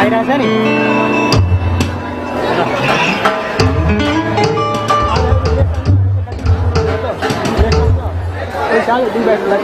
आइरहेछ नि साल 2 बैग लग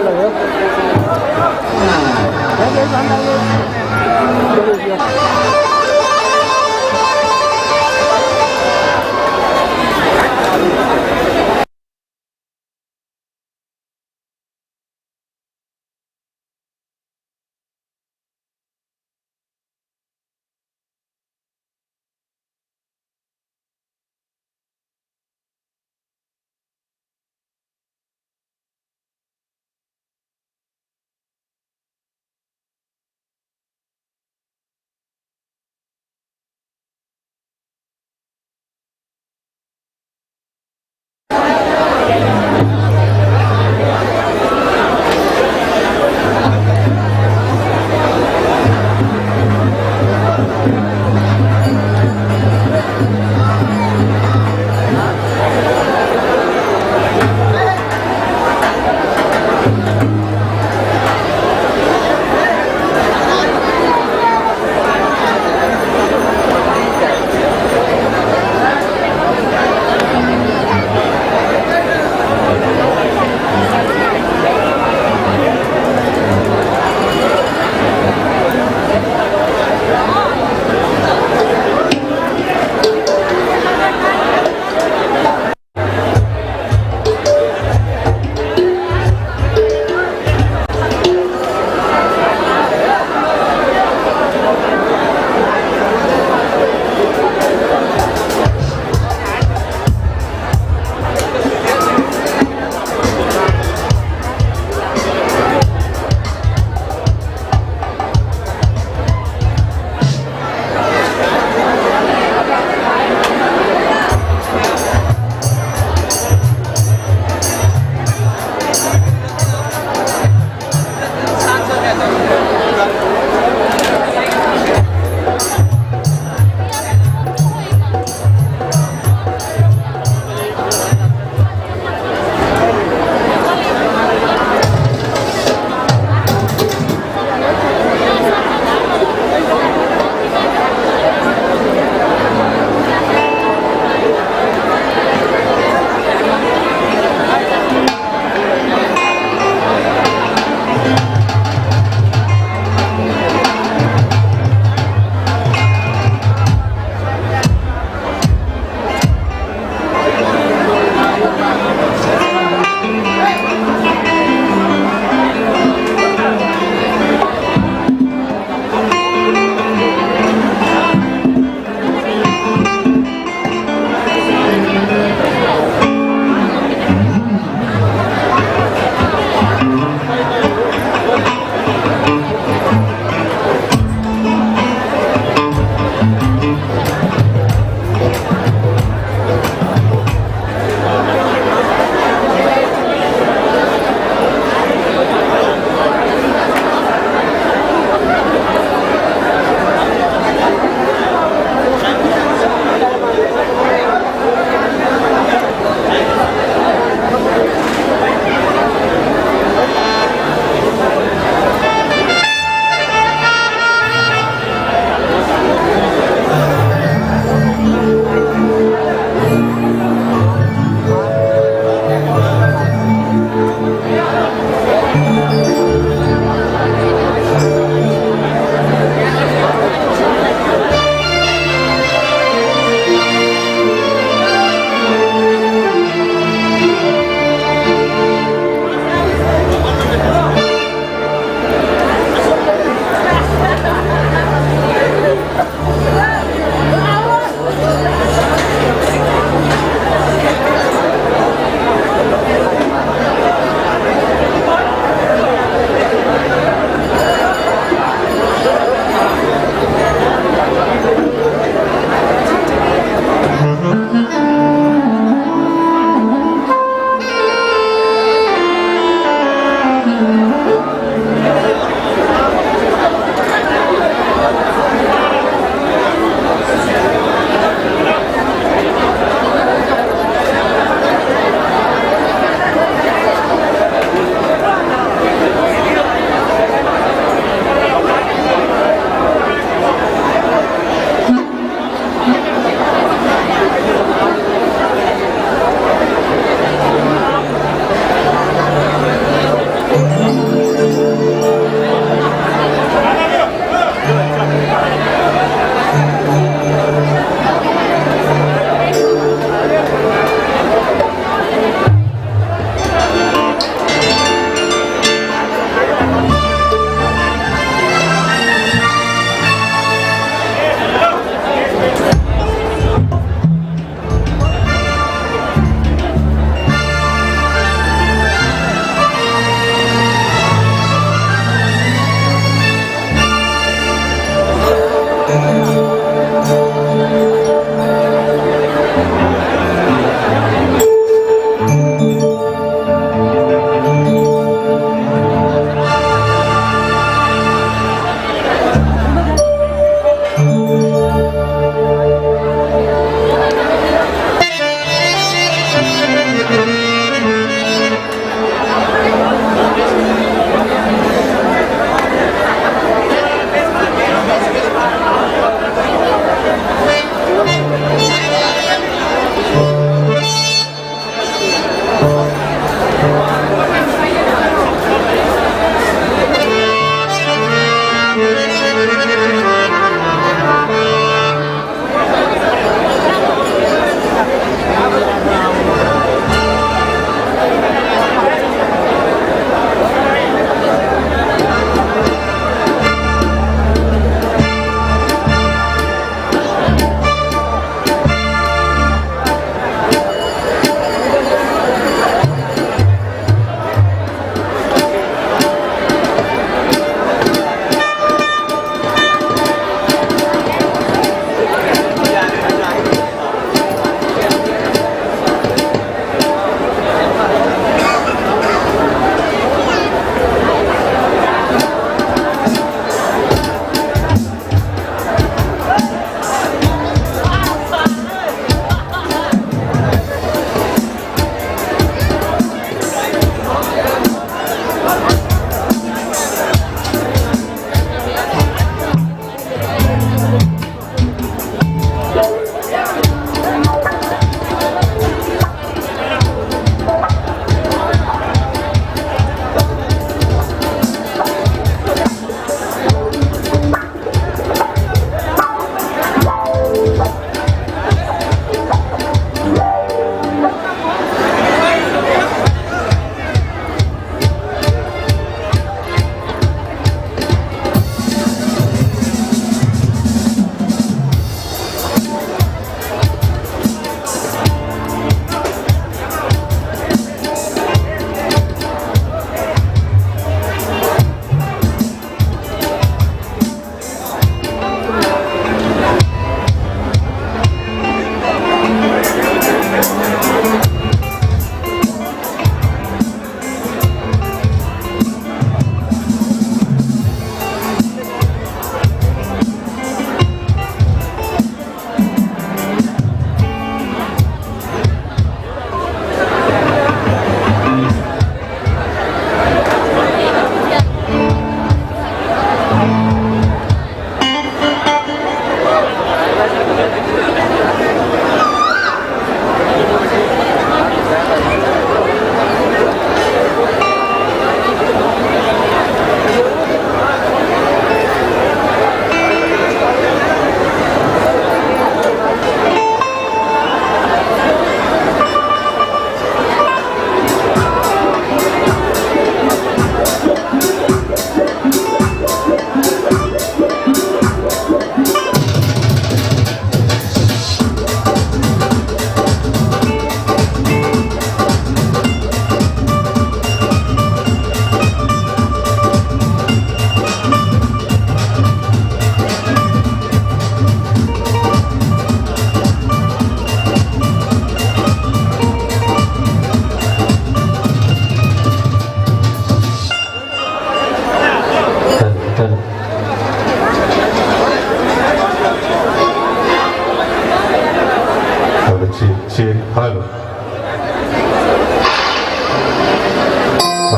हर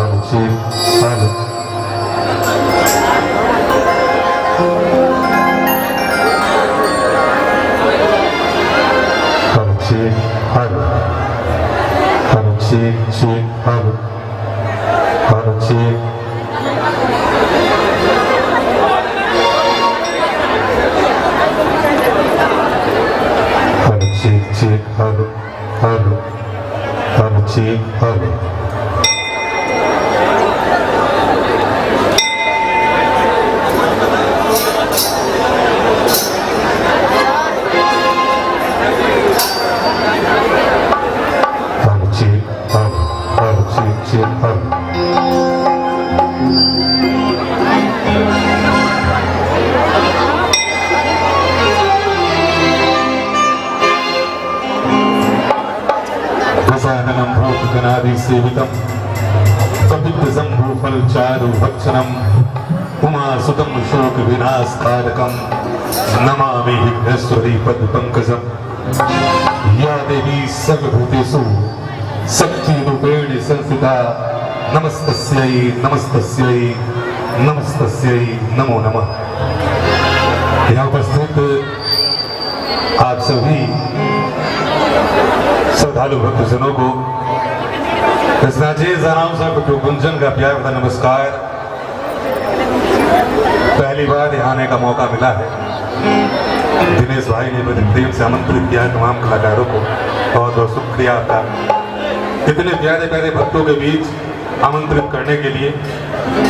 अनुच्छेद हर अनुच्छेद हर अनुच्छेद छेद हर अनुच्छेद अनुच्छेद हर हर अनुच्छेद हर अनुच्छेद हर अनुच्छेद हर गजाननं भूतगणादिसेवितं कपित्तजम्बूफलचारुभक्षणं उमासुतं शोकविनाशकारकं नमामि विघ्नेश्वरी पदपङ्कजं या देवी सर्वभूतेषु शक्तिरूपेण संस्थिता नमस्तस्यै नमस्तस्यै नमस्तस्यै नमो नमः। यहाँ उपस्थित आप सभी श्रद्धालु भक्तजनों को इस राजेश आराम साहब गुंजन का प्यार भरा नमस्कार। पहली बार यहाँ आने का मौका मिला है। दिनेश भाई ने बड़े प्रेम से आमंत्रित किया है तमाम कलाकारों को, बहुत बहुत शुक्रिया आपका इतने प्यारे प्यारे भक्तों के बीच आमंत्रित करने के लिए।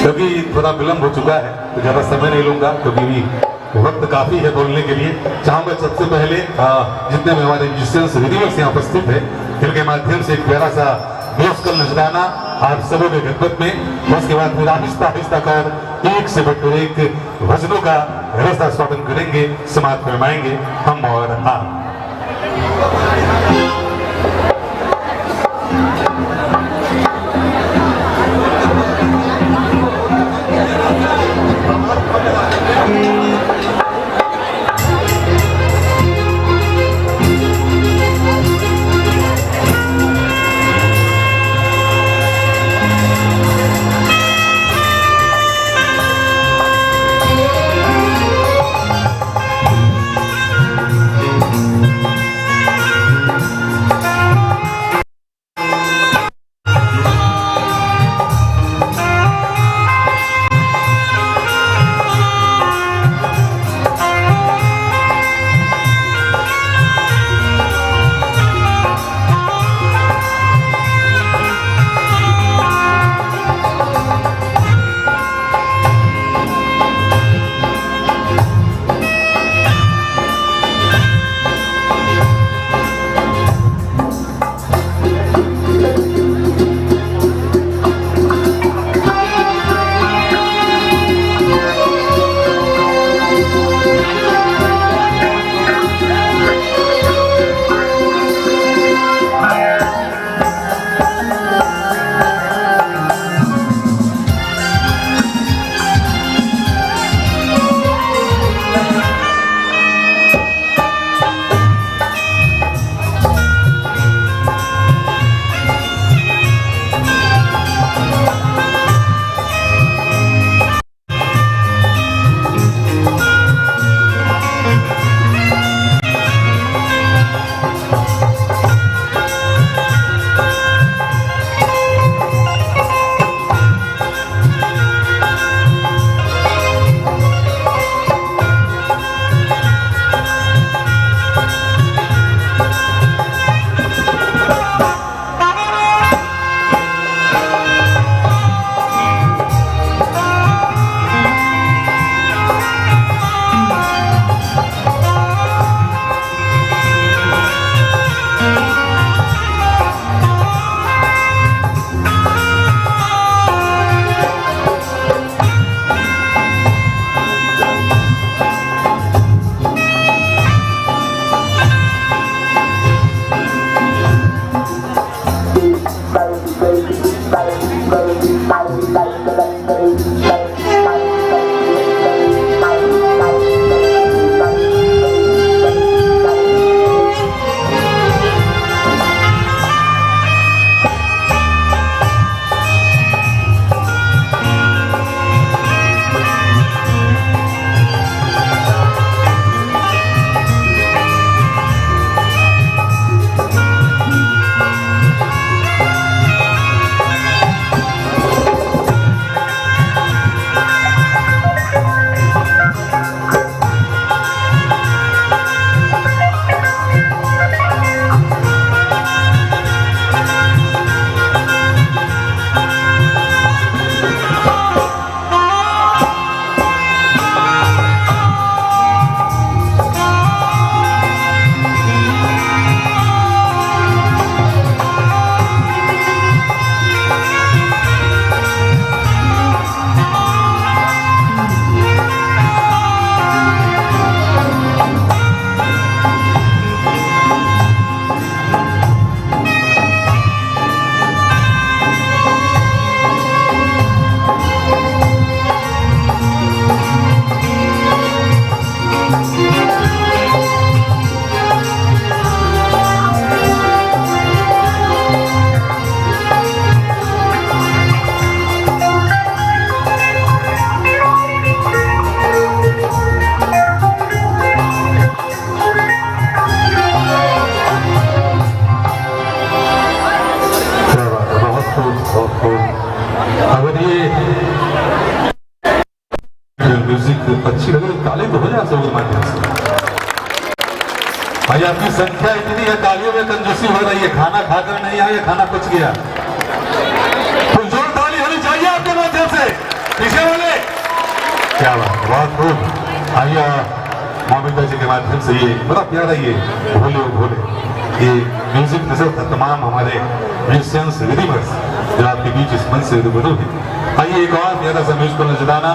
क्योंकि थोड़ा विलम्ब हो चुका है तो ज़्यादा समय नहीं लूंगा क्योंकि वक्त काफी है बोलने के लिए। चाहूंगा सबसे पहले जितने भी हमारे म्यूजिशियंस विधिवत यहाँ उपस्थित है इनके माध्यम से एक प्यारा सा म्यूजिकल नजराना आप सबों के खिदमत में, उसके बाद फिर आहिस्ता आहिस्ता कर एक से बढ़कर एक भजनों का रसा स्वागत करेंगे, समाप्त फरमाएंगे हम और आप। म्यूजिक अच्छी लगे तो ताली तो हो जाए सबके माध्यम से। भाई आपकी संख्या इतनी है, तालियों में कंजूसी हो रही है, खाना खाकर नहीं आए, खाना पच गया, तो जोर ताली होनी चाहिए आपके माध्यम से। पीछे वाले क्या बात, बहुत खूब। आइए मोमिता जी के माध्यम से ये बड़ा प्यारा ये भोले ओ भोले ये म्यूजिक नजर था तमाम हमारे म्यूजिशियंस रिदीमर्स जो आपके बीच इस मंच से रूबरू है। आइए एक और प्यारा सा म्यूजिकल नजराना,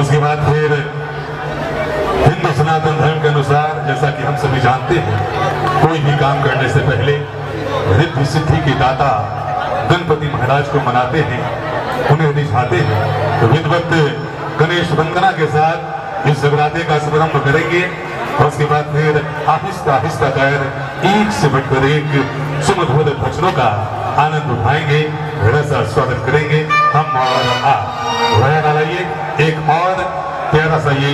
उसके बाद फिर हिंदू सनातन धर्म के अनुसार जैसा कि हम सभी जानते हैं, कोई भी काम करने से पहले रिद्धि सिद्धि के दाता गणपति महाराज को मनाते हैं, उन्हें रिझाते हैं। तो विधिवत गणेश वंदना के साथ इस जगराते का शुभारंभ करेंगे और उसके बाद फिर आहिस्ता आहिस्ता कर एक से बढ़कर एक सुमधुर भजनों का आनंद उठाएंगे, सा स्वागत करेंगे हम और आप। लाइए एक और प्यारा सा ये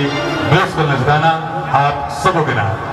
म्यूजिकल नजराना आप सबों के नाम।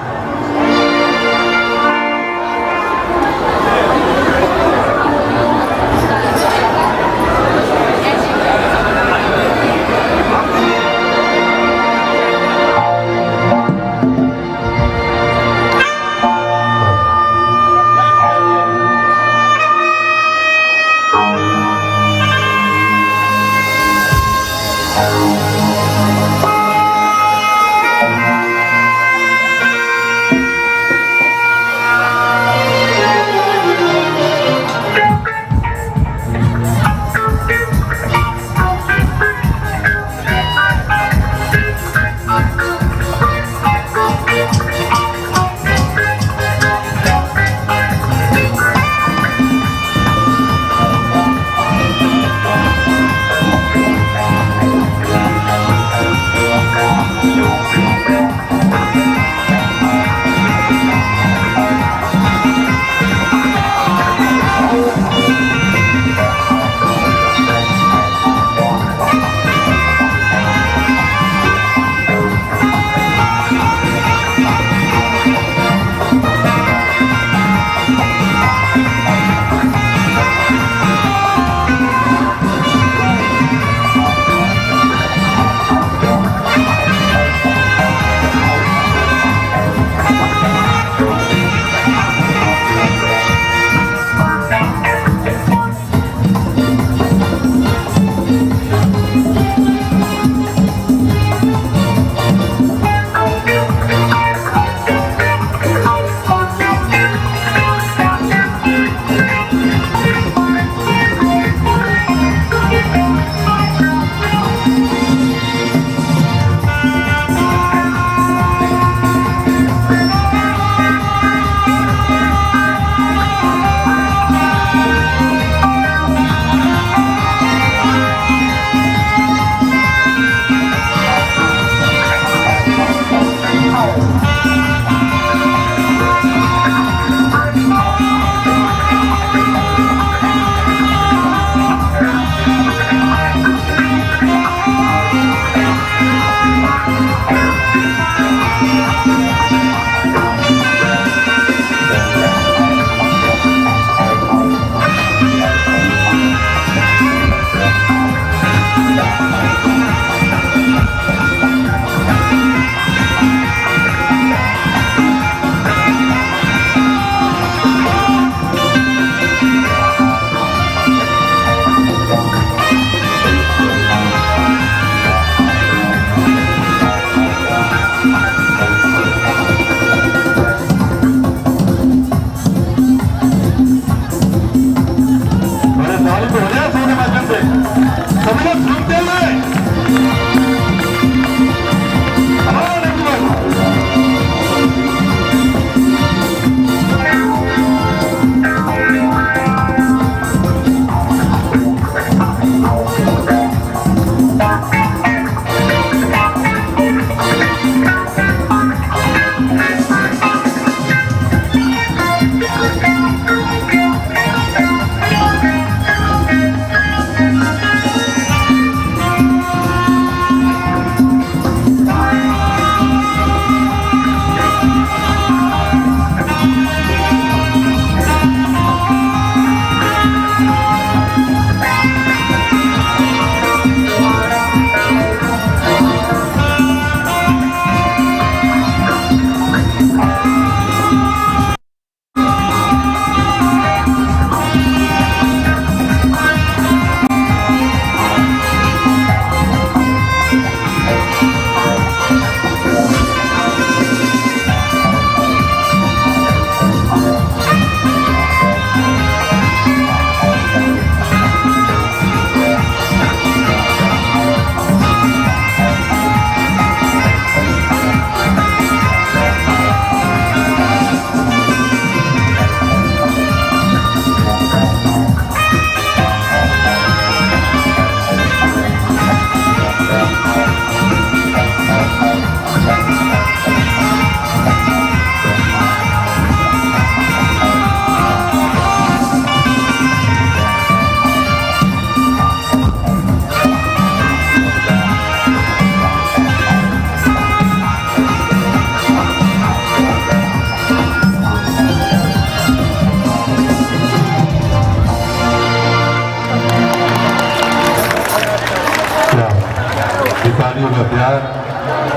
का प्यार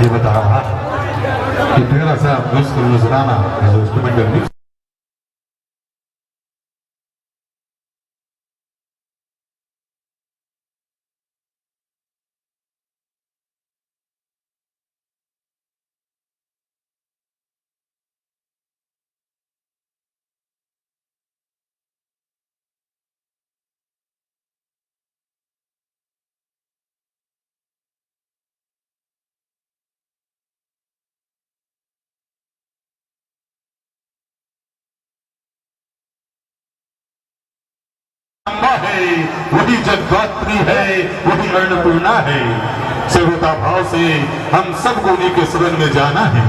ये बता रहा है कि प्यारा सा म्यूजिकल नजराना जो इंस्ट्रूमेंटल मिक्स है, वही जगदात्री है, वही अन्नपूर्णा है। सर्वता भाव से हम सबको उन्हीं के सदन में जाना है।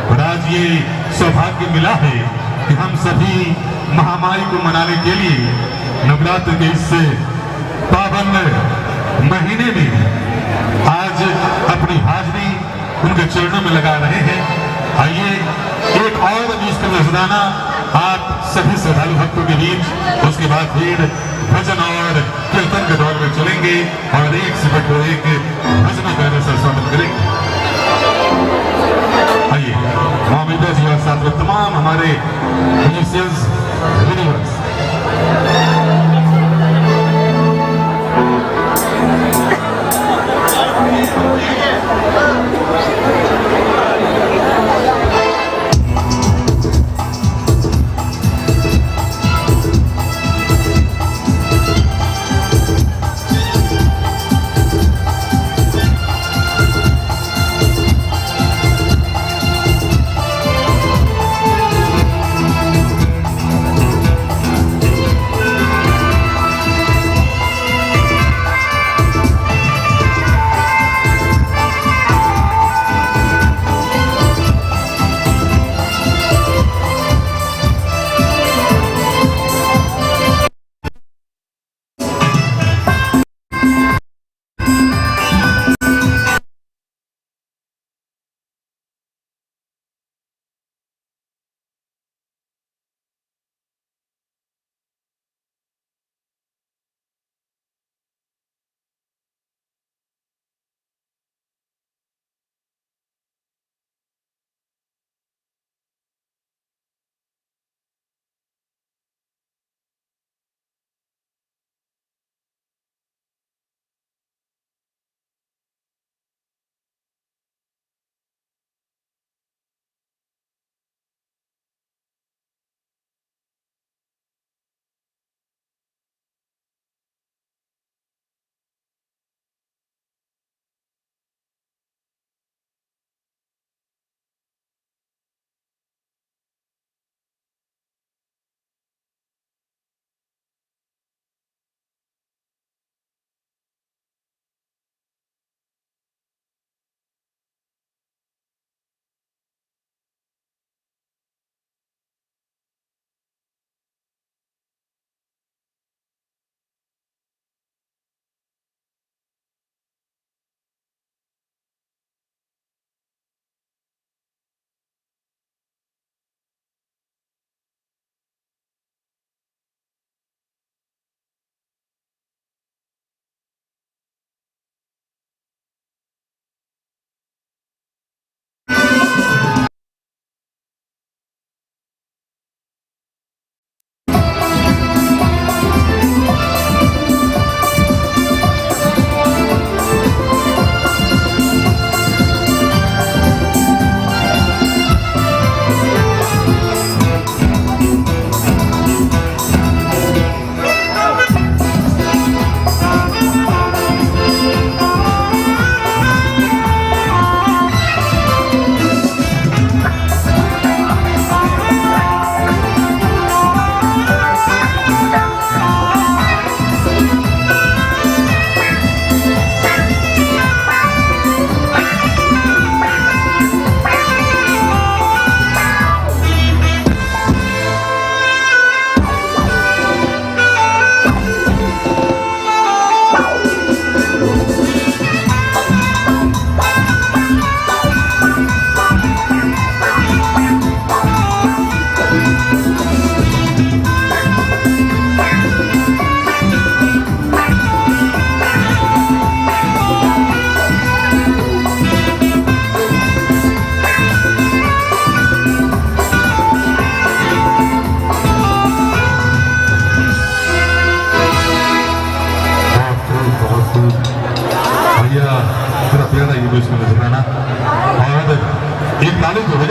और आज ये सौभाग्य मिला है कि हम सभी महामारी को मनाने के लिए नवरात्र के इस पावन महीने में आज अपनी हाजिरी उनके चरणों में लगा रहे हैं। आइए एक और म्यूजिकल नजराना आप सभी श्रद्धालु भक्तों के बीच, उसके बाद फिर भजन और कीर्तन के दौर में चलेंगे और एक से बढ़कर एक भजनों का रसा स्वागत करेंगे। आइए मामिता जी और साथ में तमाम हमारे म्यूजिशियंस यूनिवर्स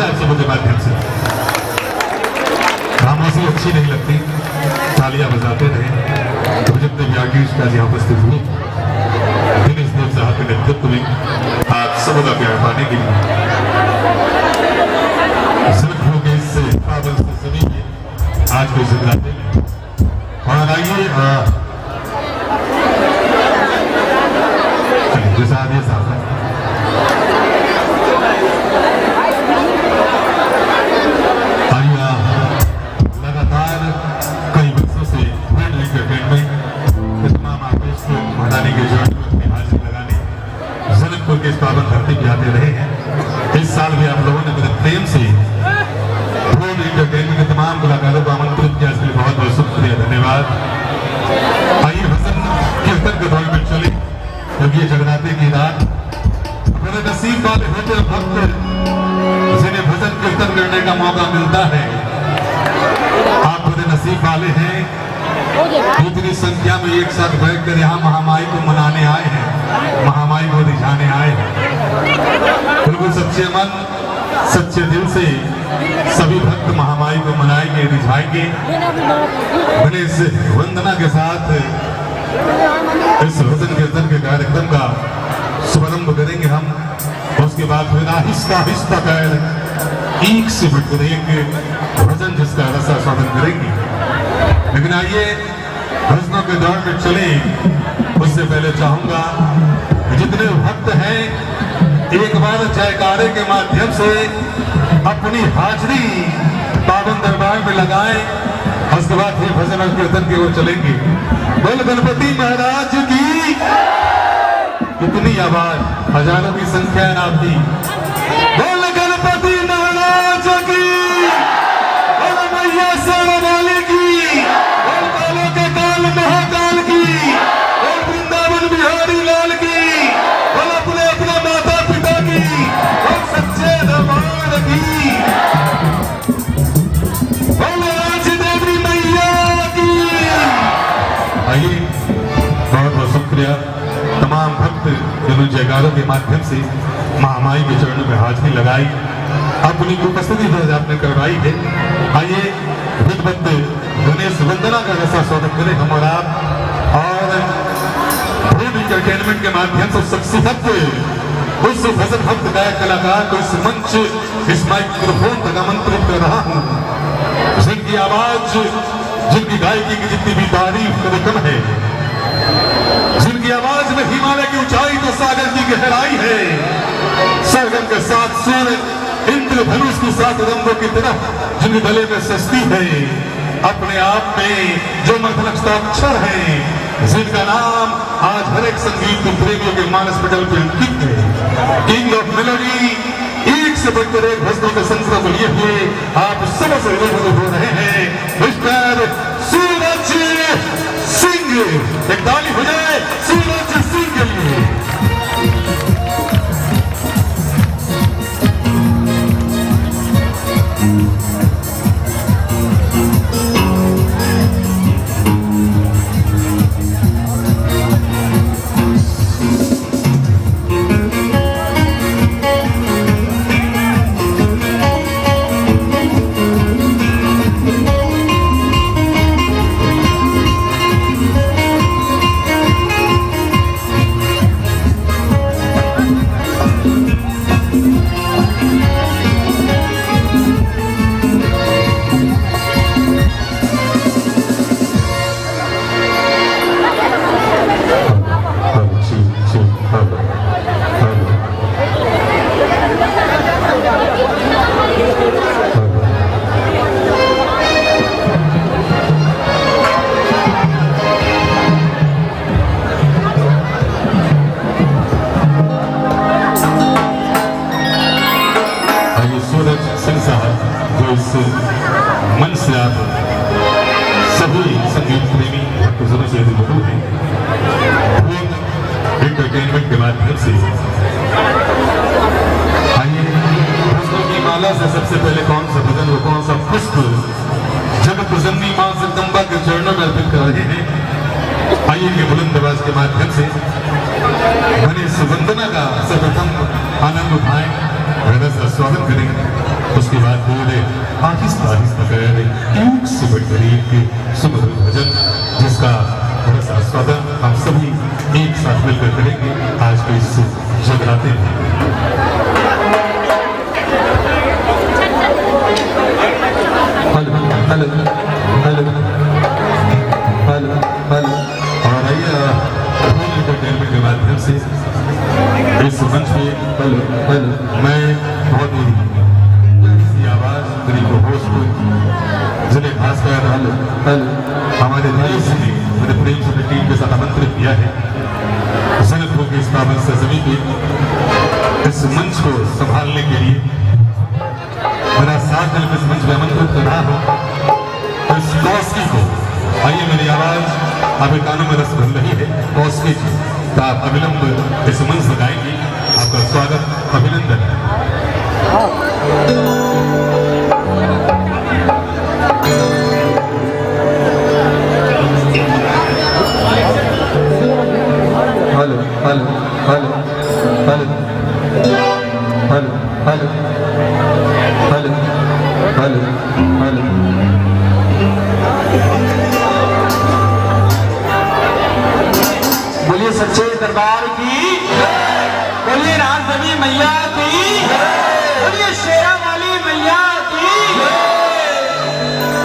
लीजिएगा आप सबों के माध्यम से। खामोशी अच्छी नहीं लगती, तालियां बजाते रहे। तो जितने भी आर्टिस्ट का यहाँ उपस्थित हुए दिनेश देव साहब के नेतृत्व में आप सबों का प्यार पाने के लिए सिर्फ के इस पावन से सभी के आज को जगराते और आइए जैसा आदेश साहब लगातार कई वर्षों से वर्ल्ड एंटरटेनमेंट तमाम आर्टिस्ट को बढ़ाने के जरूरत में हाजिर लगाने जनकपुर के इस पावन धरती पे आते रहे हैं। इस साल भी आप लोगों ने बड़े प्रेम से वर्ल्ड एंटरटेनमेंट के तमाम कलाकारों को आमंत्रित किया, इसके लिए बहुत बहुत शुक्रिया, धन्यवाद। आइए भजन कीर्तन के दौर में चले, क्योंकि ये जगराते की रात बड़े नसीब वाले होते भक्त जिन्हें भजन कीर्तन करने का मौका मिलता है। आप बड़े नसीब वाले हैं, इतनी संख्या में एक साथ बैठकर यहाँ महामाई को मनाने आए हैं, महामाई को रिझाने आए हैं। बिल्कुल सच्चे मन सच्चे दिल से सभी भक्त महामाई को मनाएंगे, रिझाएंगे। गणेश वंदना के साथ इस भजन कीर्तन के कार्यक्रम का शुभारंभ करेंगे हम। उसके बाद फिर आहिस्ता आहिस्ता कर एक से बढ़कर एक भजन जिसका रसा स्वागत करेंगे। लेकिन आइए भजनों के दौर में चले, उससे पहले चाहूंगा जितने भक्त हैं एक बार जयकारे के माध्यम से अपनी हाजिरी पावन दरबार में लगाएं। उसके बाद फिर भजन और कीर्तन की ओर चलेंगे। बोल गणपति महाराज की, कितनी आवाज, हजारों की संख्या है आपकी। बोल गणपति महाराज की, बोल मैया सोना वाली की, बोल कालों के काल महाकाल की, बोल वृंदावन बिहारी लाल की, बोल अपने अपने माता पिता की, बोल सच्चे दरबार की, बोल आज देवी मैया की। आइए बहुत बहुत शुक्रिया तमाम भक्त जिन्होंने जयकारों के माध्यम से महामाई के चरणों में हाजिरी लगाई, अपनी उपस्थिति दर्ज आपने करवाई है। आइए विधिवत गणेश वंदना का ऐसा स्वागत करें हम और आप। और वर्ल्ड एंटरटेनमेंट के माध्यम से सबसे उस भजन भक्त गायक कलाकार को इस मंच इस माइक्रोफोन तक आमंत्रित कर रहा हूँ, जिनकी आवाज जिनकी गायकी की जितनी भी तारीफ कम है, जिनकी आवाज में हिमालय की ऊंचाई तो सागर की गहराई है, सरगम के साथ सुर इंद्रधनुष की सात रंगों की तरफ जिनके गले में सस्ती है, अपने आप में जो मध्यलक्षता अक्षर है, जिनका नाम आज हर एक संगीत प्रेमियों के मानस पटल पर अंकित है। किंग ऑफ मेलोडी, एक से बढ़कर एक भजनों के संस्कृत लिए हुए आप सबसे रूबरू हो रहे हैं मिस्टर सूरज सिंह। एक ताली हो जाए सूरज सिंह के लिए। मन से आप सभी संगीत प्रेमी भक्तजनों से रूबरू हैं एंटरटेनमेंट के माध्यम से। आइए भजनों की माला से सबसे पहले कौन सा भजन और कौन सा पुष्प जगत जननी मां जगदम्बा के चरणों में अर्पित कर रहे हैं। आइए के बुलंद आवाज के माध्यम से गणेश वंदना का सर्वप्रथम आनंद उठाएं, हृदय से स्वागत करें। उसके बाद बोले आहिस्ता आहिस्ता कर एक से बढ़कर एक सुमधुर भजन, जिसका बड़ा सा स्वागत हम सभी एक साथ मिलकर करेंगे आज के इस जगराते में। Hello hello hello hello hello. और आइए एंटरटेनमेंट के माध्यम से इस मंच पे हेलो हेलो मैं बहुत ही आवाज गरीब होस्ट को जिन्हें खासकर हेलो हेलो हमारे देश ने बड़े प्रेम से टीम के साथ आमंत्रित किया है जनकपुर के इस पावन सरजमीं पे इस मंच को संभालने के लिए मेरा साथ मिलकर इस मंच में आमंत्रित कर रहा हूं इस कौसकी को। आइए मेरी आवाज आपके कानों में रस भर रही है। कौसकी जी तो आप अविलंब इस मंच से गाएंगे। आपका स्वागत अभिनंदन है। Hello hello hello hello hello hello hello hello hello. बोलिए सच्चे दरबार की, बोलिए राजदेवी मैया की, बोलिए शेरा वाली मैया की।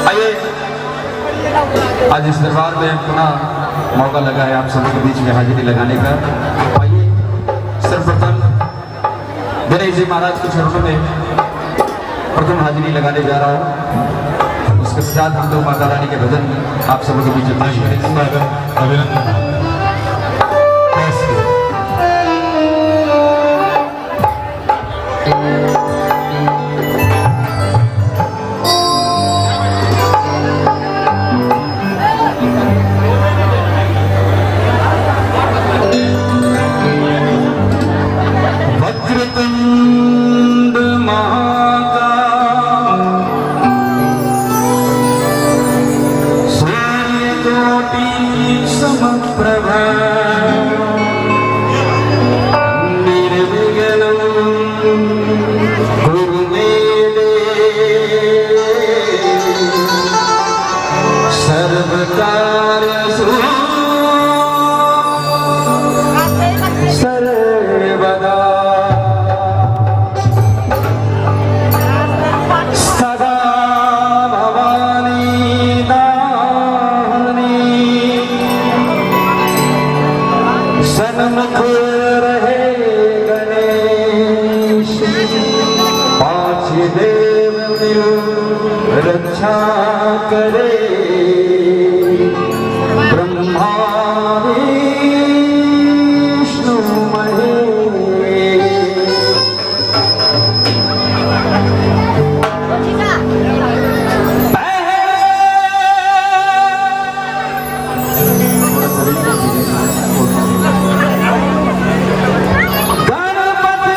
आइए आज इस दरबार में पुनः मौका लगा है आप सभी के बीच में हाजिरी लगाने का। आइए सर्वप्रथम गणेश जी महाराज के चरणों में प्रथम हाजिरी लगाने जा रहा हूँ। उसके साथ हम लोग माता रानी के भजन आप सभी के बीच में पेश करेंगे। अभिनंदन। वक्रतुंड महाकाय सूर्यकोटि समप्रभ निर्विघ्नं कुरु मे देव सर्वकार्येषु सर्वदा सदा भवानी दानी सन्मुख रहे गणेश पांच देव मिल रक्षा करे ब्रह्मा विष्णु महेश। गणपति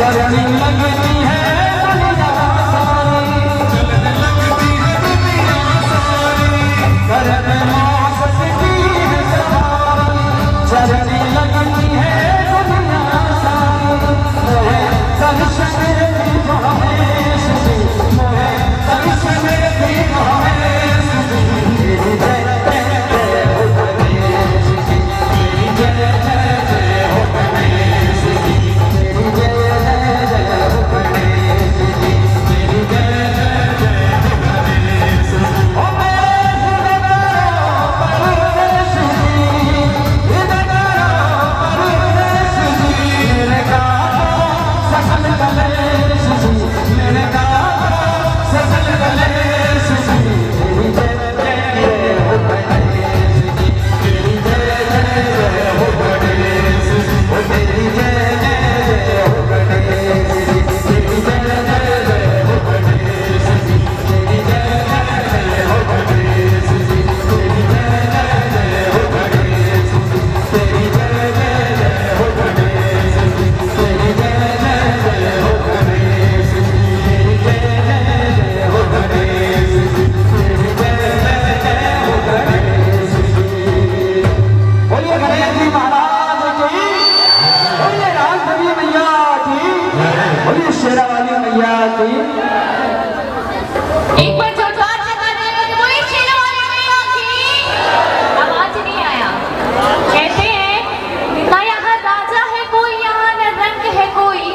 चलने लगती है दुनिया सारी, चलने लगती है दुनिया सारी, करने मौसकी है सवारी, चलने लगती है दुनिया सारी, मोहे दर्शन की ख्वाहिश थी, मोहे दर्शन की ख्वाहिश थी, तेरी जय जय जय हो गणेश जी, तेरी जय जय जय हो गणेश जी, तेरी जय जय जय हो गणेश जी, तेरी जय जय जय हो गणेश जी। ओ मेरे हृदय परवेश जी, हृदय परवेश जी, मेरे गाना सकल कलेश जी, मेरे गाना सकल कलेश जी, तेरी जय जय जय हो गणेश जी, तेरी जय जय जय हो गणेश जी, ओ तेरी जय जय जय हो गणेश जी, तेरी जय जय जय हो गणेश जी, तेरी जय जय जय हो गणेश जी, तेरी जय जय जय हो गणेश जी, तेरी जय जय जय हो गणेश जी, तेरी जय जय जय हो गणेश जी, तेरी जय जय जय हो गणेश जी, तेरी जय जय जय हो गणेश जी। बोलिए गणेश जी महाराज की, बोलिए राजदेवी मैया की, बोलिए शेरावाली मैया की। एक बार जोरदार लगा देगा कि बोले शेरावाली मैया की। आवाज नहीं आया। कहते हैं ना यहाँ राजा है कोई, यहाँ न रंग है कोई,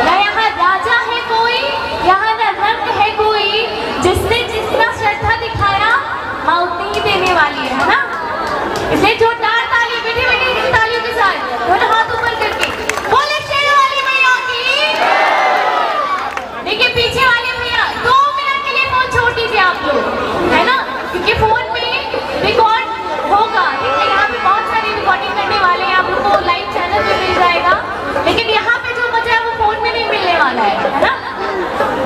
ना यहाँ राजा है कोई, यहाँ न रंग है कोई, जिसने जितना श्रद्धा दिखाया माँ उतनी ही देने वाली है ना। इसलिए जोरदार ताली, मीठी मीठी तालियों के साथ दोनों हाथ ऊपर करके बोले शेरावाली मैया की। देखिए पीछे वाले भैया 2 मिनट के लिए फोन छोड़ दीजिए आप लोग, है ना, क्योंकि फोन में रिकॉर्ड होगा। देखिए यहाँ पे बहुत सारी रिकॉर्डिंग करने वाले हैं, आप लोग को लाइव चैनल पे मिल जाएगा, लेकिन यहाँ पे जो मजा है वो फोन में नहीं मिलने वाला है ना।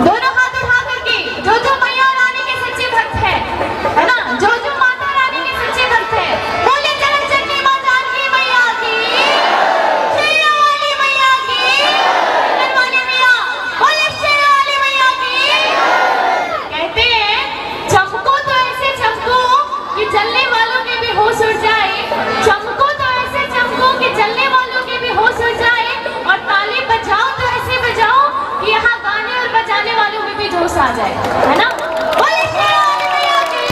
दोनों हाथ उठा करके जो मैया रानी के सच्चे भक्त है ना, जो माता रानी के सच्चे भक्त है, बोले चरण चंडी माँ जानकी मैया की, शेरावाली मैया की, वाली मैया, बोले शेरावाली मैया की। कहते हैं चमको तो ऐसे चमको कि जलने वालों के भी होश उड़ जाए, चमको तो ऐसे चमको कि जलने वालों के भी होश उड़ जाए, और ताली बजाओ तो ऐसे बजाओ कि यहाँ गाने और बजाने वालों में भी जोश आ जाए, है ना। बोले शेरावाली मैया की।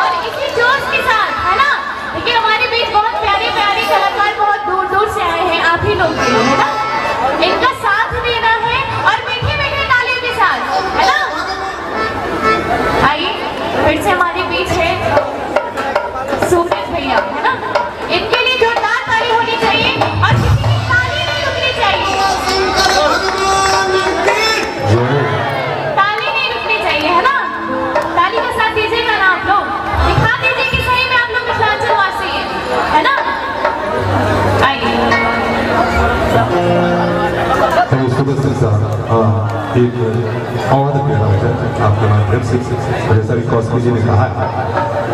और इसी जोश के साथ, है ना, देखिए हमारे बीच बहुत प्यारे प्यारे कलाकार बहुत दूर दूर से आए हैं, आप ही लोग भी, है ना, इनका साथ देना है और मीठी मीठी तालियों के साथ, है ना। आइए फिर से हमारे बीच है सूरज भैया, है ना, इनके लिए जोरदार ताली होनी चाहिए और किसी की ताली नहीं रुकनी चाहिए, ताली नहीं रुकनी चाहिए, है ना। ताली का साथ दीजिएगा ना आप लोग, दिखा दीजिए कि सही में आप लोग मिथिलांचल वासी हैं, है ना। आइए तो सुबह से एक और प्यारा वजह आपके माध्यम से, जैसा कि कौशल जी ने कहा है,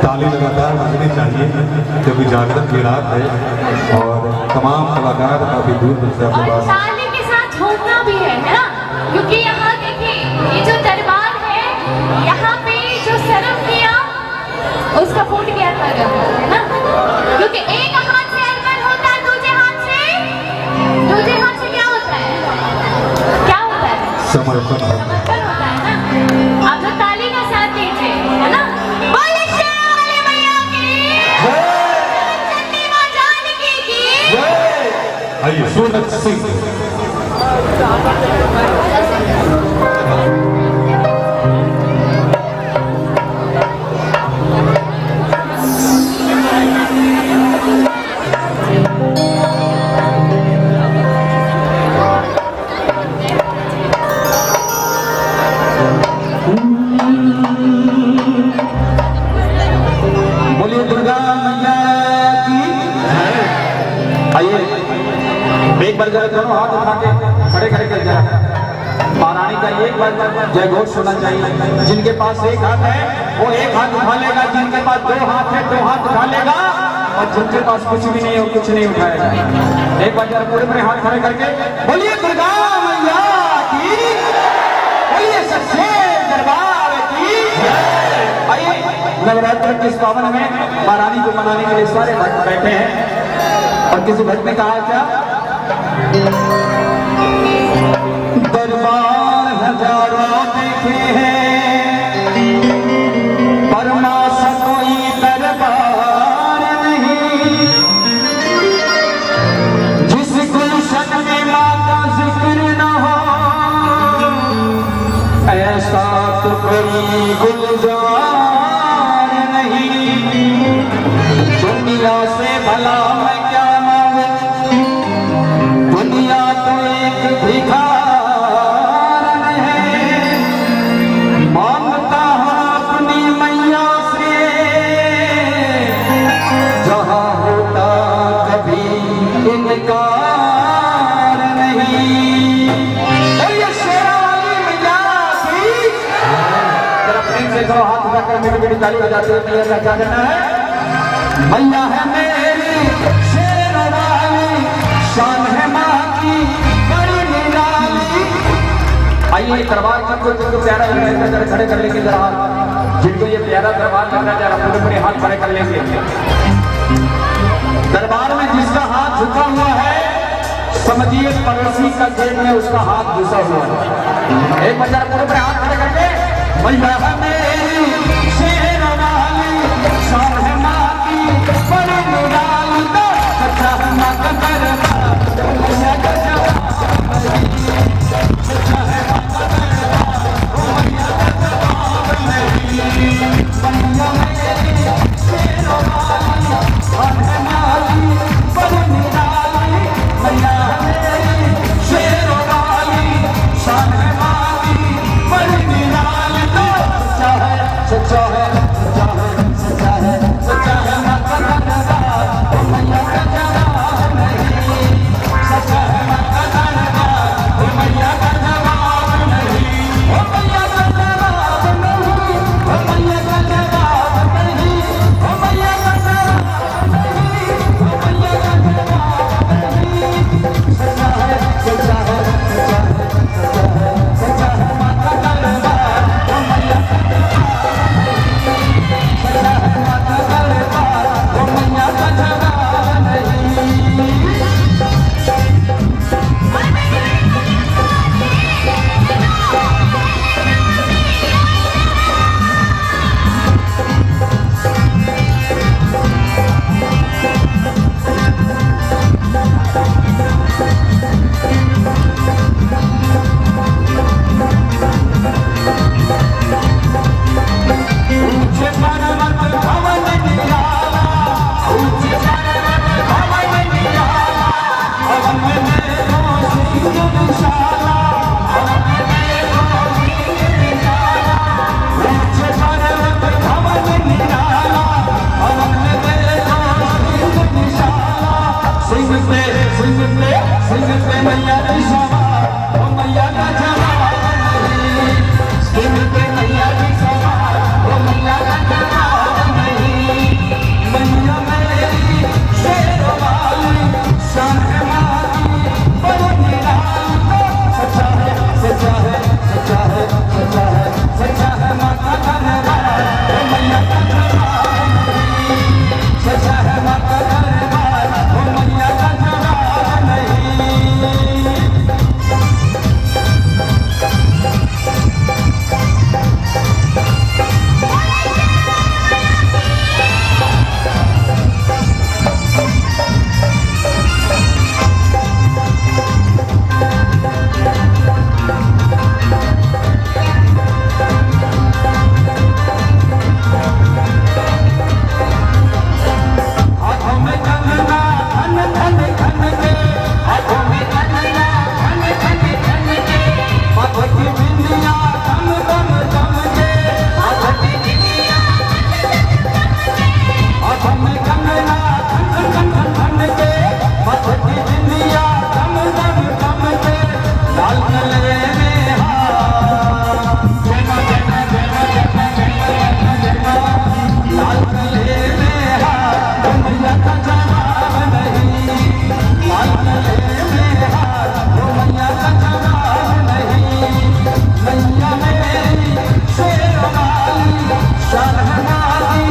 ताली लगातार बजनी चाहिए क्योंकि जागरण की रात है और तमाम कलाकार काफी दूर दूर से आपके और पास। ताली के साथ झूमना भी है ना, क्योंकि यहाँ देखिए ये जो दरबार है, यहाँ पे जो शर्म किया उसका फूट गया करम, है ना, क्योंकि एक हाथ से अर्पण होता है, दूसरे हाथ से क्या होता है, क्या होता है, समर्पण समर्पण होता है ना। आप लोग ताली का साथ दीजिए, है ना। बोले शेरावाली मैया की, चंडी माँ जानकी की। आइए सूरज सिंह। बोलिए दुर्गा मैया की। आइए एक बार जरा दोनों हाथ उठा के खड़े खड़े कर जरा महारानी का एक बार जय घोष होना चाहिए। जिनके पास एक हाथ है वो एक हाथ उठा लेगा, जिनके पास 2 हाथ है 2 हाथ उठा लेगा, और जिनके पास कुछ भी नहीं है वो कुछ नहीं उठाएगा। एक बार जरा पूरे हाथ खड़े करके बोलिए दुर्गा नवरात्र के इस पावन में महारानी को मनाने के लिए सारे भक्त बैठे हैं और किसी भक्त ने कहा क्या, दरबार हजारों देखे हैं पर मां सा कोई दरबार नहीं, जिस गुलशन में मां का जिक्र न हो ऐसा तो कोई गुलजार नहीं। दुनिया से भला मैं क्या मांगू, दुनिया तो एक भिखार है, मांगता हूं अपनी मैया से जहां होता कभी इनकार नहीं। और ये शेरावाली मैया की जरा प्रेम से करो, हाथ उठाकर मेरी बेटी ताली बजाते हुए मैया का क्या कहना है, मैया है मेरी शेरावाली, शान है मां की बड़ी निराली। आइए दरबार जिनको जिनको प्यारा लग रहा है जरा खड़े कर लेंगे, जरा जिनको ये प्यारा दरबार लग रहा है जरा पूरे पूरे हाथ खड़े कर लेंगे। दरबार में जिसका हाथ झुका हुआ है समझिए पड़ोसी का जेब में उसका हाथ घुसा हुआ है। एक बार जरा पूरे पूरे हाथ खड़े करके, मैया है मेरी शेरावाली, शान है मां की बड़ी निराली, सच्चा है मां का दरबार, मैया का जवाब नहीं, सच्चा है मां का दरबार, मैया का जवाब नहीं। मैया मेरी शेरावाली, शान है मां की बड़ी निराली, मैया मेरी शेरावाली, शान है मां की बड़ी निराली, सच्चा है सच्चा है सच्चा है सच्चा है सच्चा है मां का दरबार, मैया का जवाब नहीं, सच्चा है मां का दरबार, मैया का जवाब नहीं, मैया का जवाब नहीं, मैया का जवाब नहीं, मैया का जवाब नहीं, मैया का जवाब नहीं, सच्चा है सच्चा है सच्चा है सच्चा है सच्चा है मां का दरबार, मैया का सच्चा है मां का दरबार, मैया का जवाब नहीं। ऊंचे पर्वत भवन निराला, ऊंचे पर्वत भवन निराला, भवन में देखो सिंह विशाला, भवन में देखो सिंह विशाला, ऊंचे पर्वत भवन निराला, भवन में देखो सिंह विशाला, सिंह पे मैया की सवार, ओ मैया का जवाब नहीं, सिंह पे मैया की सवार, ओ मैया का जवाब नहीं। मैया मेरी शेरावाली, शान है मां की बड़ी निराली, सच्चा है सच्चा है सच्चा है सच्चा है सच्चा है मां का दरबार, ओ मैया का जवाब नहीं, सच्चा है मां का दरबार, ओ मैया का जवाब नहीं। हाथों में कंगना धन धन धन के, हाथों में कंगना धन धन धन के, माथों की बिंदिया दम दम दम के, हाथों की बिंदिया हाथों में कंगना धन धन धन के, माथों की बिंदिया दम दम दम के, लाल गले में हार, जमा जमा जमा जमा जमा जमा, लाल गले में हार, मैया का जवाब नहीं, लाल गले में हार, मैया का जवाब नहीं। मैया मेरी शेरावाली, शान है मां की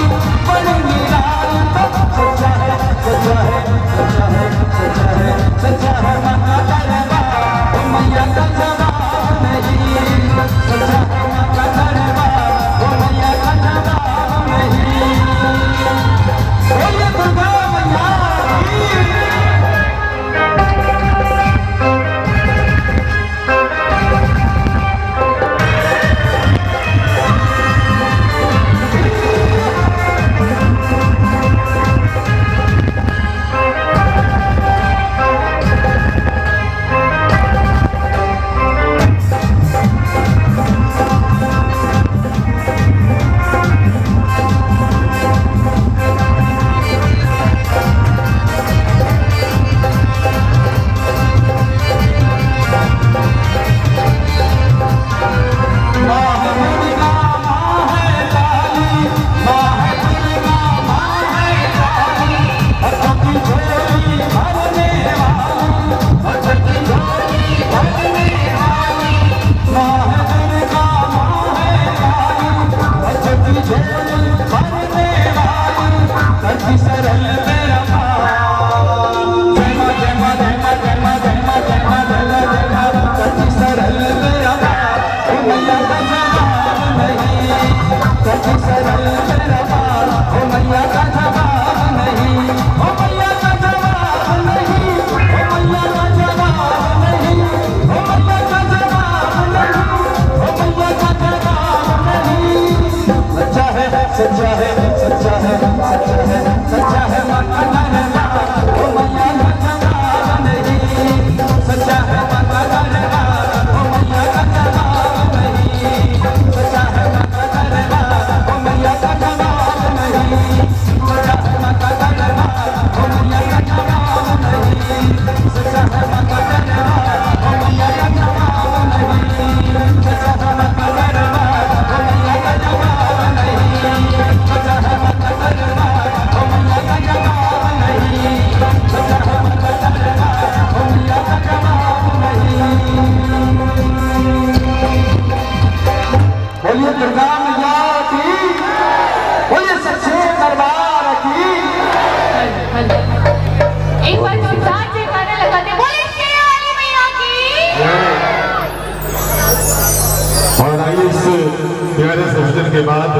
प्यारे से भजन के बाद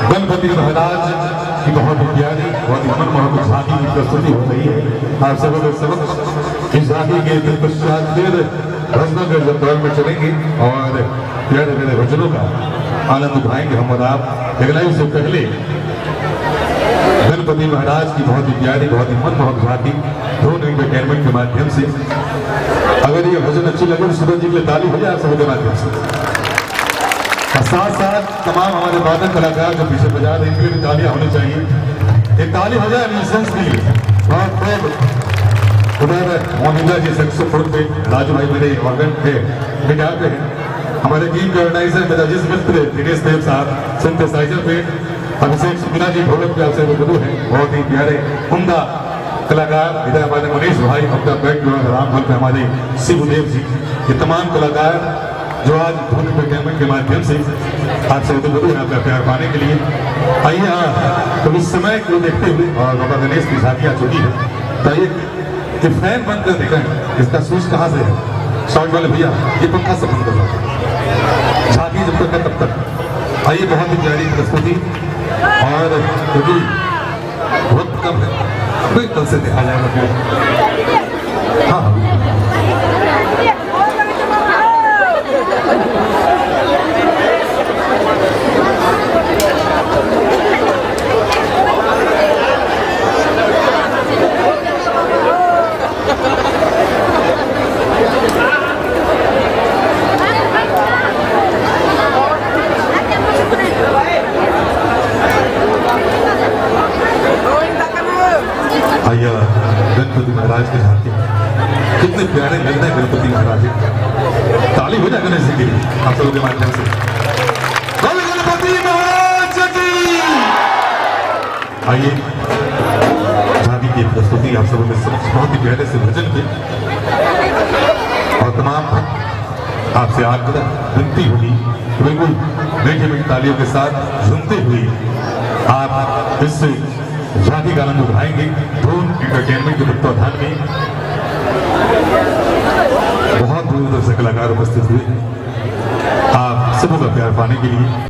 गणपति महाराज की बहुत ही प्यारी बहुत ही मनमोहक झांकी की प्रस्तुति हो रही है। आप सबों के समक्ष इस झांकी के पश्चात फिर भजनों के दौर में चलेंगे और प्यारे प्यारे भजनों का आनंद उठाएंगे हम और आप। लेकिन उससे पहले गणपति महाराज की बहुत ही प्यारी बहुत ही मनमोहक झांकी ड्रोन एंटरटेनमेंट के माध्यम से, अगर ये भजन अच्छी लगे तो सूरज जी के लिए ताली हो जाए आप सबके माध्यम से। और साथ साथ तमाम हमारे वादक कलाकार जो पीछे बजा रहे हैं इनके लिए भी तालियां होनी चाहिए। एक ताली हो जाए म्यूजिशियंस के लिए। बहुत खूब। उधर मोनिका जी सैक्सोफोन पे, राजू भाई मेरे ऑर्गन पे, गिटार पे हैं। हमारे टीम के ऑर्गेनाइजर मेरा जिस मित्र दिनेश देव साहब सिंथेसाइजर पे, अभिषेक सुमिना जी ढोलक पे आपसे गुरु हैं, बहुत ही प्यारे उम्दा कलाकार। इधर हमारे मनीष भाई अपना बैठ जो है राम पे हमारे शिवदेव जी, ये तमाम कलाकार जो आज ड्रोन एंटरटेनमेंट के माध्यम से आपसे गुरु हैं आपका प्यार पाने के लिए। आइए तो इस समय को देखते हुए और बाबा गणेश की झांकी आ चुकी है, तो आइए कि फैन बंद कर देखें इसका स्विच कहाँ से है। शॉर्ट वाले भैया ये पंखा से बंद कर दो, झांकी जब तक है तब तक। आइए बहुत ही प्यारी प्रस्तुति और क्योंकि बहुत कम है कोई कल से देखा जाएगा फिर। हाँ भैया गणपति महाराज के झांकी कितने प्यारे लग रहे हैं गणपति महाराज। ताली हो जाए गणेश जी के लिए आप सबों के माध्यम से। गणपति महाराज की आइए झांकी की प्रस्तुति आप सबों के समक्ष बहुत ही प्यारे से भजन के और तमाम आपसे आग्रह विनती होगी बिल्कुल मीठी मीठी तालियों के साथ झूमते हुए आप इस झांकी का आनंद उठाएंगे। ड्रोन एंटरटेनमेंट के तत्वाधान में बहुत दूर दूर से कलाकार उपस्थित हुए आप सबों का प्यार पाने के लिए।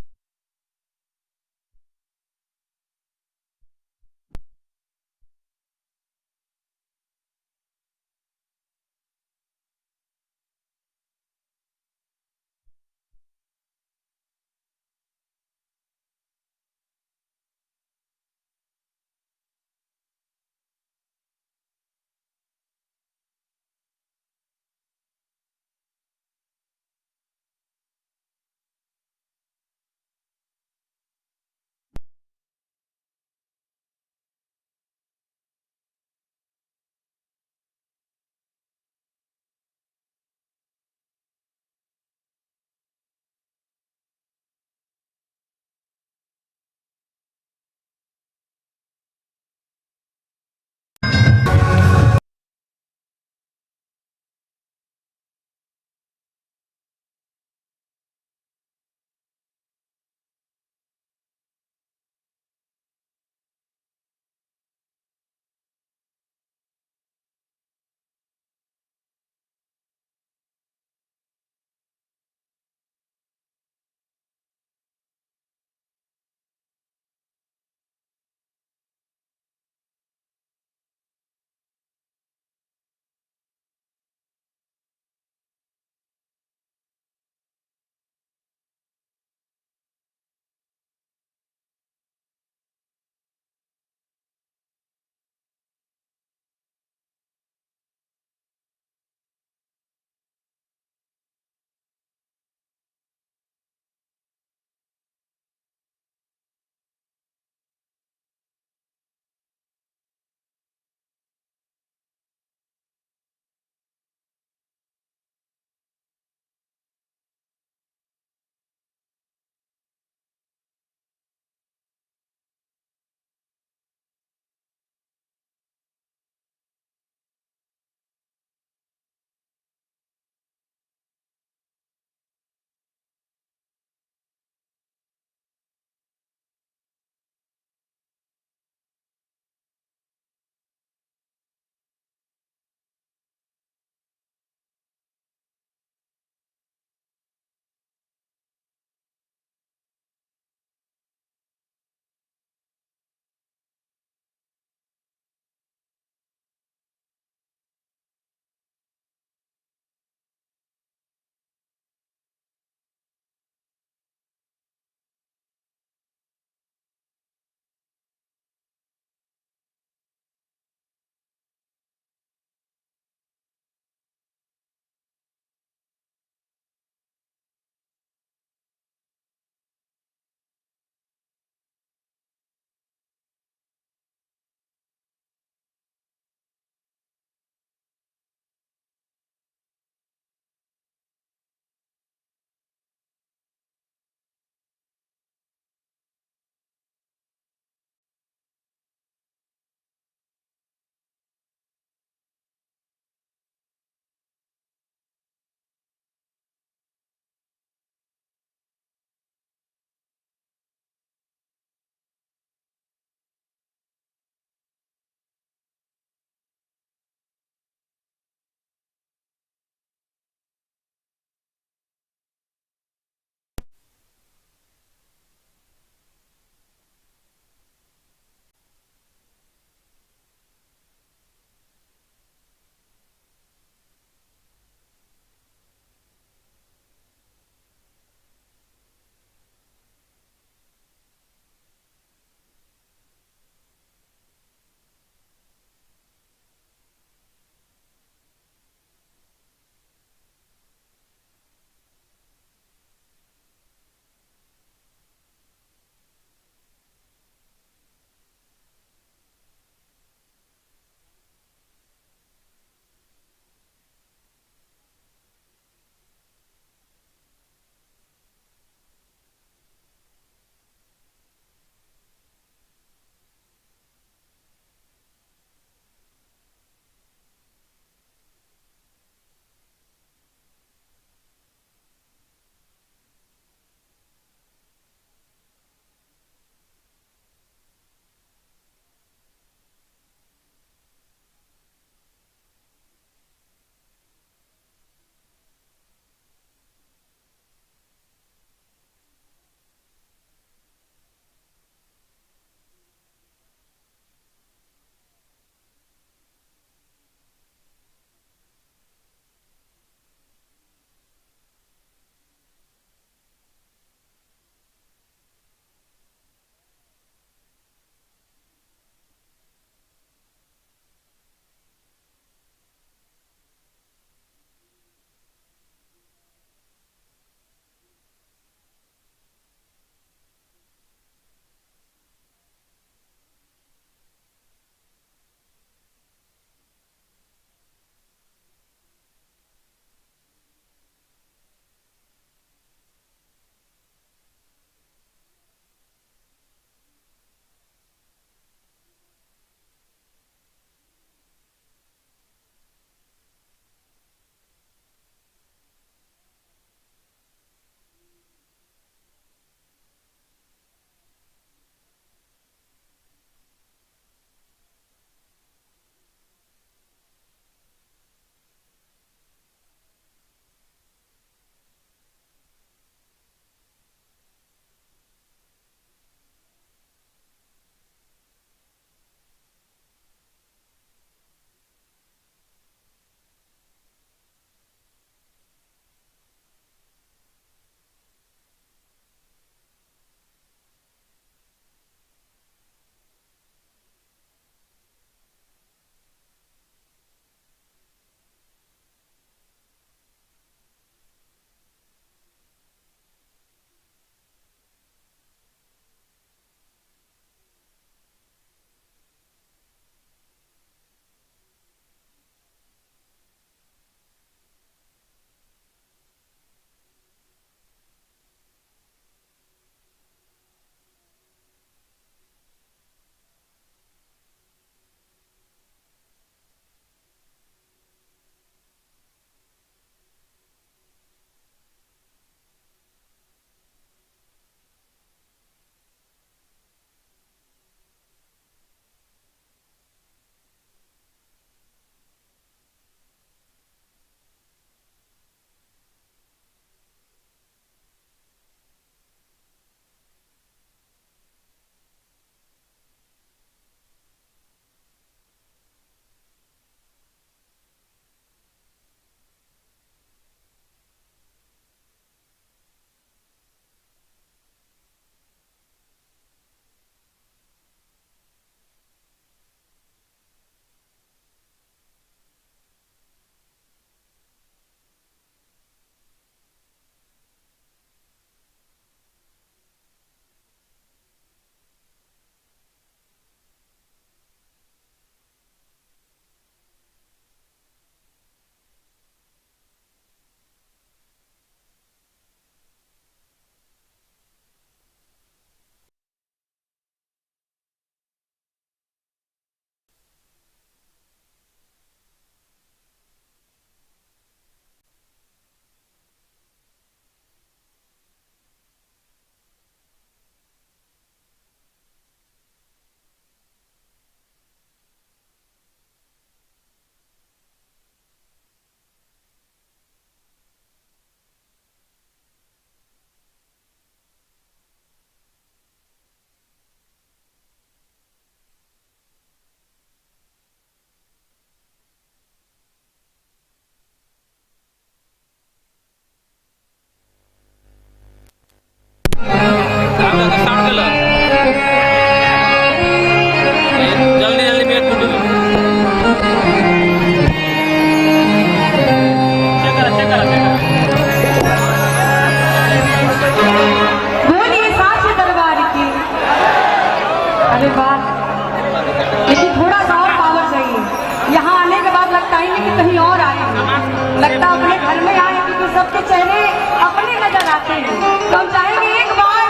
अपने नजर आते हैं। तो हम चाहेंगे एक बार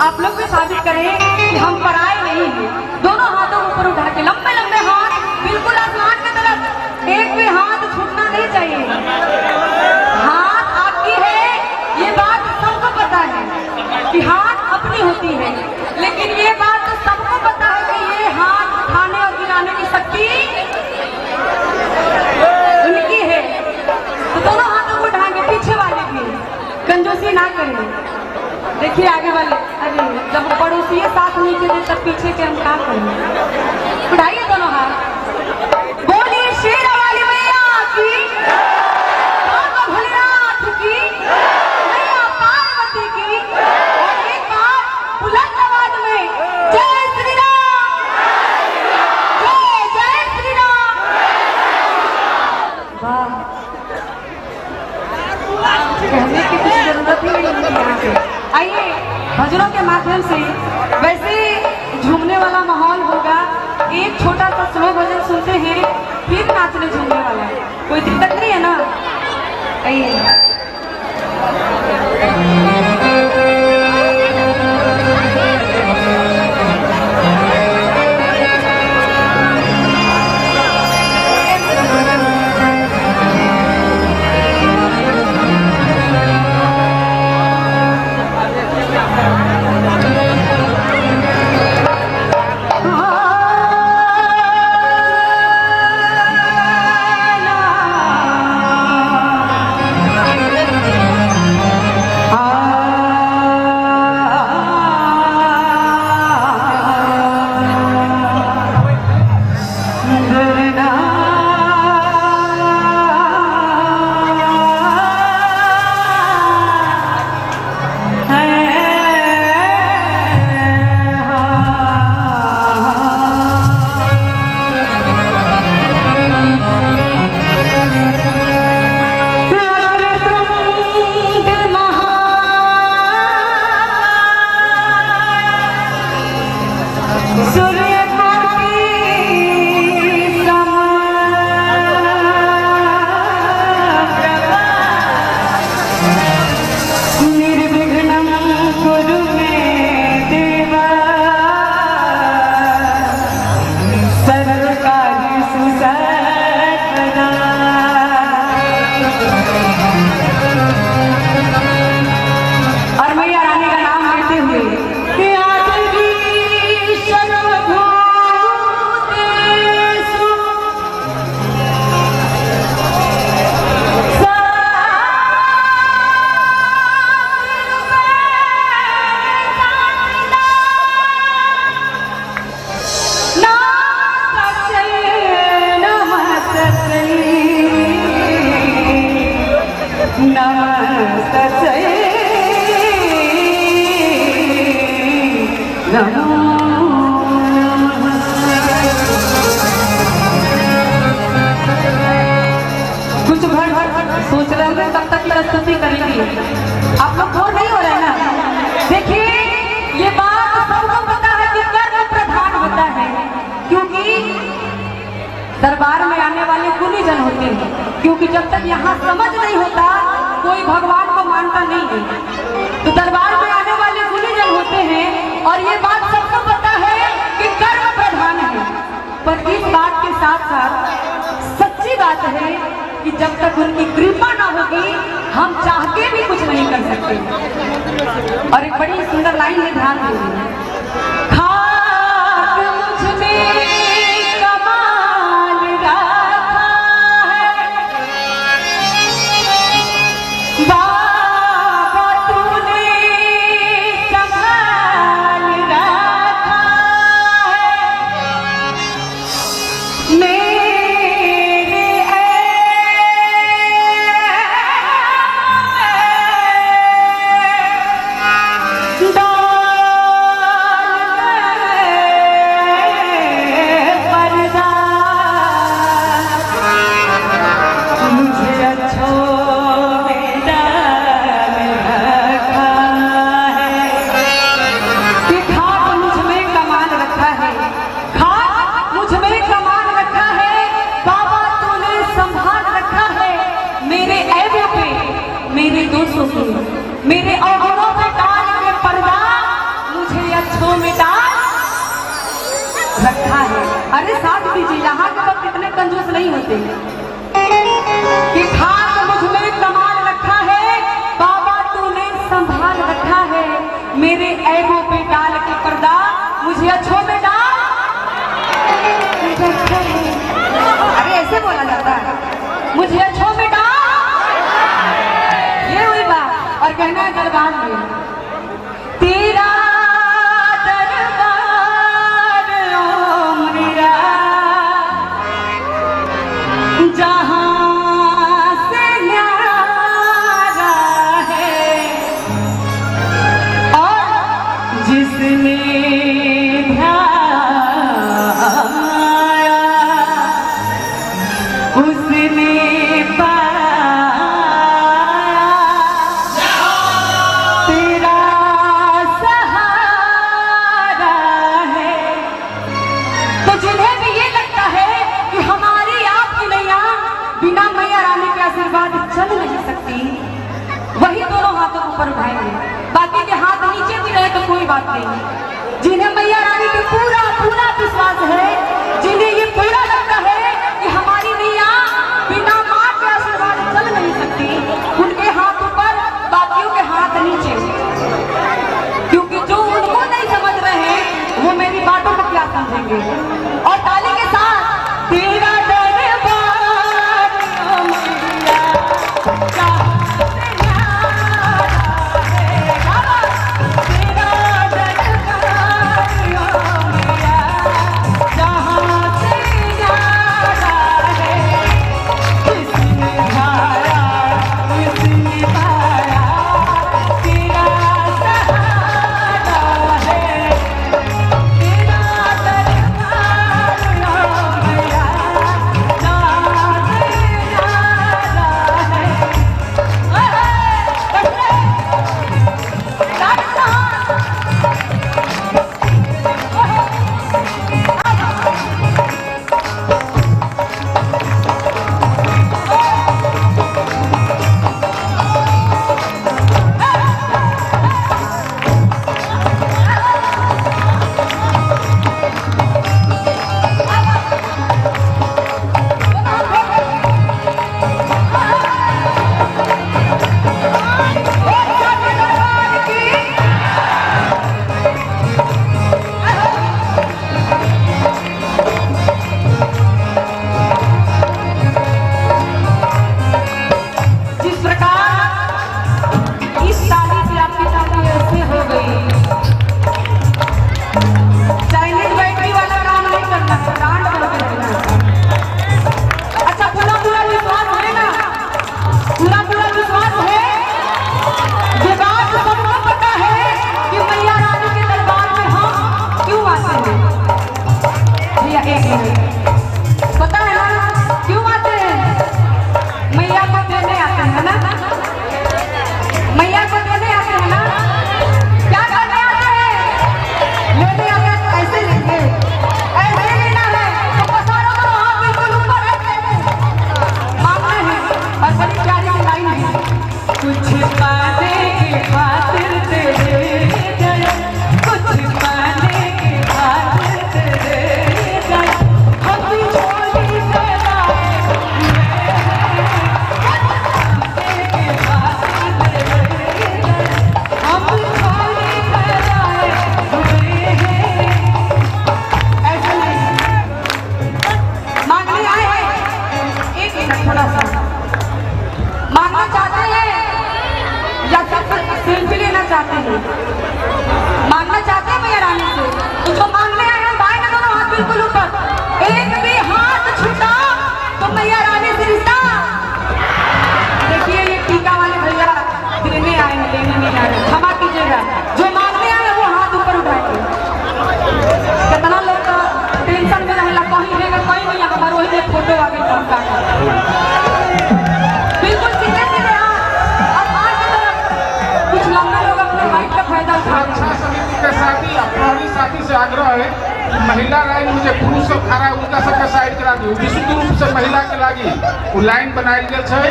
आप लोग भी साबित करें कि हम पराए नहीं हैं। दोनों हाथों ऊपर उठा के लंबे लंबे हाथ बिल्कुल आसमान की तरफ, एक भी हाथ छूटना नहीं चाहिए। हाथ आपकी है, ये बात सबको पता है कि हाथ अपनी होती है, लेकिन ये बात तो सबको पता है कि ये हाथ उठाने और गिराने की शक्ति उनकी है। तो दोनों हाथों को उठाएंगे, पीछे वाले भी कंजूसी ना करें। देखिए आगे वाले, अरे जब पड़ोसी साथ नहीं दे तब पीछे के हम काम करें। उठाइए दोनों हाथ, बोलिए शेर वाली मैया की, बाबा भोलेनाथ की, मैया पार्वती की, और एक बार बुलंद आवाज में जय श्री राम, जय जय श्री राम। वाह, कहने की कुछ जरूरत ही नहीं है यहाँ पे। आइए भजनों के माध्यम से वैसे झूमने वाला माहौल होगा। एक छोटा सा स्लो भजन सुनते हैं, फिर नाचने झूमने वाला है। कोई दिक्कत नहीं है ना? आइए। कुछ भर सोच रहे हैं तब तक प्रस्तुति करेंगे। आप लोग बोर नहीं हो रहे ना? देखिए ये बात सबको पता है कि कर्म प्रधान होता है, क्योंकि दरबार में आने वाले गुणीजन होते हैं। क्योंकि जब तक यहाँ समझ नहीं होता कोई भगवान को मानता नहीं है। तो दरबार में आने वाले गुणीजन होते हैं, और ये बात सबको पता है कि कर्म प्रधान है। पर इस बात के साथ साथ सच्ची बात है कि जब तक उनकी कृपा ना होगी हम चाह के भी कुछ नहीं कर सकते। और एक बड़ी सुंदर लाइन है, ध्यान दीजिए। खाक मुझ में कमाल रखा है, बाबा तूने संभाल रखा है। मेरे नहीं होते कि खाक मुझ में कमाल रखा है बाबा तूने संभाल रखा है, मेरे ऐबों पे डाल के पर्दा मुझे अच्छों में डाल। अरे ऐसे बोला जाता है, मुझे अच्छों में डाल, ये हुई बात। और कहना है दरबार में तेरा दरबार ओ मेरा जहां से न्यारा है, और जिसने उसने पाया तेरा सहारा है। तो जिन्हें भी ये लगता है कि हमारी आपकी नैया बिना मैया रानी के आशीर्वाद चल नहीं सकती, वही दोनों हाथों को ऊपर उठाएंगे, बाकी के हाथ नीचे भी रहे तो कोई बात नहीं। जिन्हें मैया रानी पे पूरा पूरा विश्वास है, जिन्हें ये पूरा लगता है कि हमारी नैया बिना मां के आशीर्वाद चल नहीं सकती, उनके हाथ ऊपर बाकियों के हाथ नीचे, क्योंकि जो उनको नहीं समझ रहे हैं वो मेरी बातों को क्या समझेंगे। और ताली के साथ तेरा दरबार ओ मैया जहां से न्यारा है, तेरा दरबार ओ मैया जहां से न्यारा है, किसने पाया किसने पाया तेरा सहारा है, तेरा दरबार ओ मैया जहां से न्यारा है। जिस प्रकार इस शादी से आपकी शादी ऐसे हो गई, चाइनीज बैटरी वाला काम नहीं करना, ब्रांड करके रखना। अच्छा पूरा पूरा विश्वास है ना, पूरा पूरा विश्वास है। ये बात सबको पता है कि मैया रानी के दरबार में हम क्यों आते हैं। भैया एक मिनट, पता है ना क्यों आते हैं? मैया को देने आते हैं ना, मैया को देने आते हैं ना, क्या करने आते हैं? लेने आते हैं। तो ऐसे लेंगे, ऐसे लेना है तो पसारों को हाथ बिल्कुल ऊपर रख देंगे, मांगना है। और बड़ी प्यारी लाइन है, कुछ पाने की खातिर तेरे जय, कुछ पाने की खातिर तेरे जय, हम भी झोली से लाए मांगना चाहते हैं या सेल्फी लेना चाहते हैं? मांगना चाहते हैं मैया रानी से, तो जो मांगने आए हैं बाएं का दोनों हाथ बिल्कुल ऊपर, एक भी हाथ छूटा तो मैया रानी से रिश्ता। देखिए ये टीका वाले भैया देने आए हैं, लेने नहीं आ रहे, क्षमा कीजिएगा। जो मांगने आए हैं वो हाथ ऊपर उठाएंगे। कितना लोग का टेंशन में रहेला, कहीं रहेगा कहीं नहीं, हमारे वही एक फोटो आगे पहुंचा बिल्कुल सीधे सीधे हाथ। और हाथ की तरफ कुछ लंबे लोग अपने माइक का फायदा उठा रहे सुरक्षा हैं। समिति के साथी अपराधी साथी से आग्रह है कि महिला लाइन में जो पुरुष सब खड़ा है उनका सबके साइड करा दी, विशुद्ध रूप से महिला के लागी वो लाइन बनायल गेल छै।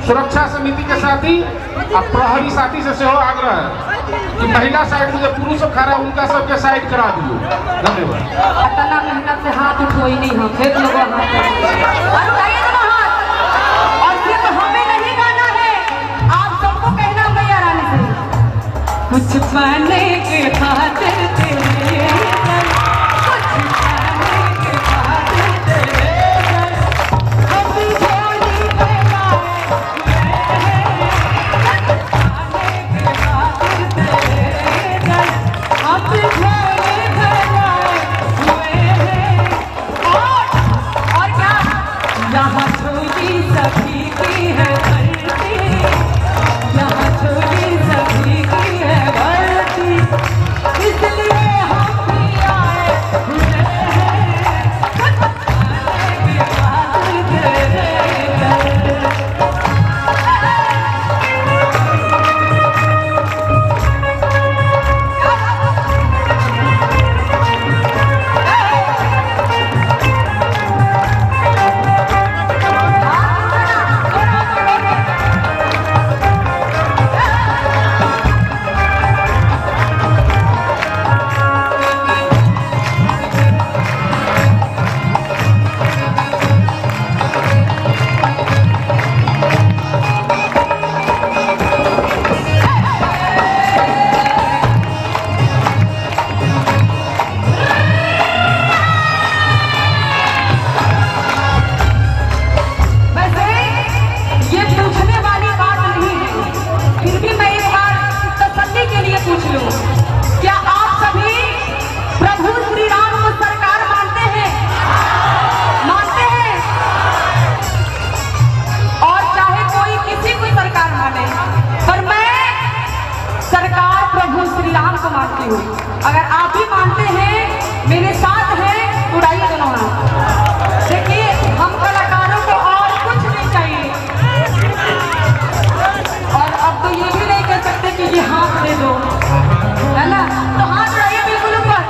सुरक्षा समिति के साथी आ प्रहरी साथी से सेहो आग्रह है कि महिला साइड में जो पुरुष सब खड़ा उनका सबके साइड करा दियो। धन्यवाद। इतना मेहनत से हाथ उठोई नहीं हम फिर लोग हाथ और उठाइए ना हाथ। और सिर्फ हमें नहीं गाना है, आप सबको कहना मैया रानी से कुछ पाने के खातिर तेरे अगर आप भी मानते हैं मेरे साथ हैं उड़ाइए दोनों हाथ। देखिए हम कलाकारों को और कुछ नहीं चाहिए और अब तो ये भी नहीं कह सकते कि ये हाथ दे दो, है ना? तो हाथ उड़ाइए बिल्कुल ऊपर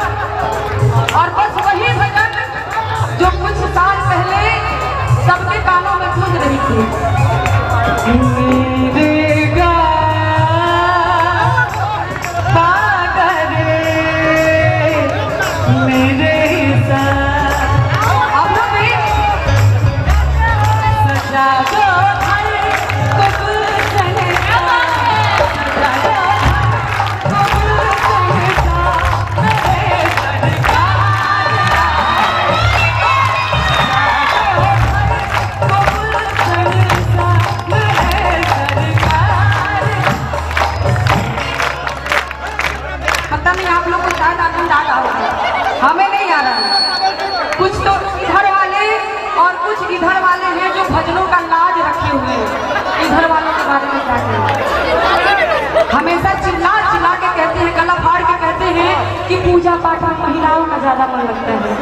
और बस वही भजन जो कुछ साल पहले सबके कानों में गूंज रही थी। हमें नहीं आ रहा है, कुछ तो इधर वाले और कुछ इधर वाले हैं जो भजनों का लाज रखे हुए हैं। इधर वालों के बारे में क्या कहें? हमेशा चिल्ला चिल्ला के कहते हैं, गला फाड़ के कहते हैं कि पूजा पाठ में महिलाओं का ज्यादा मन लगता है।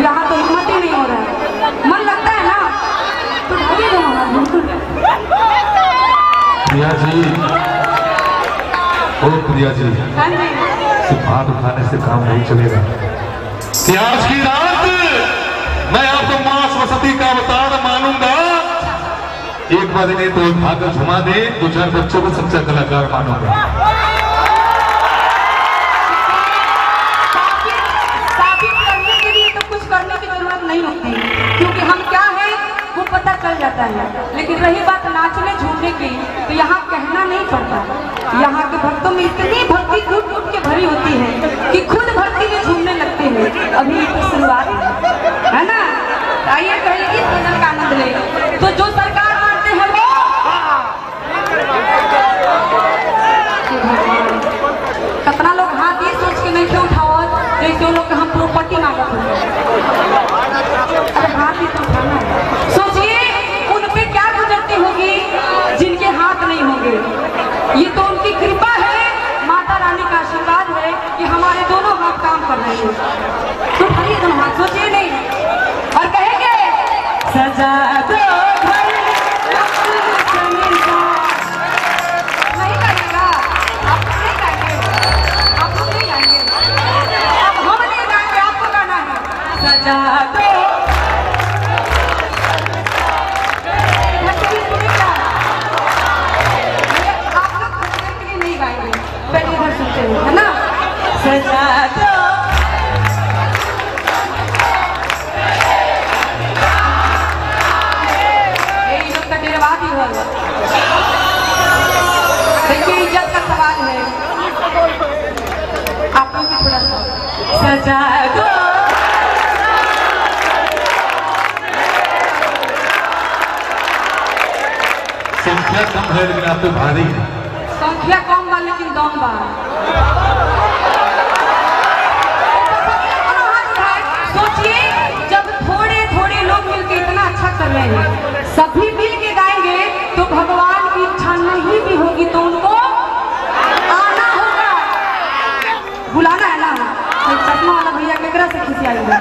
यहाँ तो हिम्मत ही नहीं हो रहा है। मन लगता है ना तो ढाइए दो बिल्कुल। प्रिया जी, ओ प्रिया जी, हाँ जी, सिर्फ हाथ उठाने से काम नहीं चलेगा। कि आज की रात मैं आपको मां सरस्वती का अवतार मानूंगा। एक बार इन्हें तो भाग झुमा दे, दो चार बच्चों को सच्चा कलाकार मानूंगा। साबित करने के लिए तो कुछ करने की जरूरत नहीं होती, क्योंकि हम क्या है वो पता चल जाता है। लेकिन रही बात नाचने झूमने की, तो यहाँ कहना नहीं पड़ता। यहाँ के भक्तों में इतनी भक्ति कूट कूट के भरी होती है कि खुद भक्ति में झूमने लगते हैं। अभी तो शुरुआत है ना, आइए पहले इस भजन का आनंद ले। तो जो सरकार मानते हैं वो कितना लोग हाथ ये सोच के नहीं उठाओ जैसे लोग हम प्रॉपर्टी मांगते हैं। अरे हाथ ही तो उठाना है। सोचिए उन पे क्या गुजरती होगी जिनके हाथ नहीं होंगे। ये तो उनकी कृपा है, माता रानी का आशीर्वाद है कि हमारे दोनों हाथ काम कर रहे हैं। तो भाई दोनों हाथ सोच पर। देखिए इज्जत का सवाल है, आप लोग भी थोड़ा सा सजा दो। संख्या कम है लेकिन आप पे भारी है। संख्या कम बा लेकिन दम बा। सोचिए जब थोड़े थोड़े लोग मिलकर इतना अच्छा कर रहे हैं, सभी मिल के गाएंगे तो भगवान की इच्छा नहीं भी होगी तो उनको आना होगा, बुलाना है ना। चश्मा वाला भैया केकरा से खिसियाएंगे?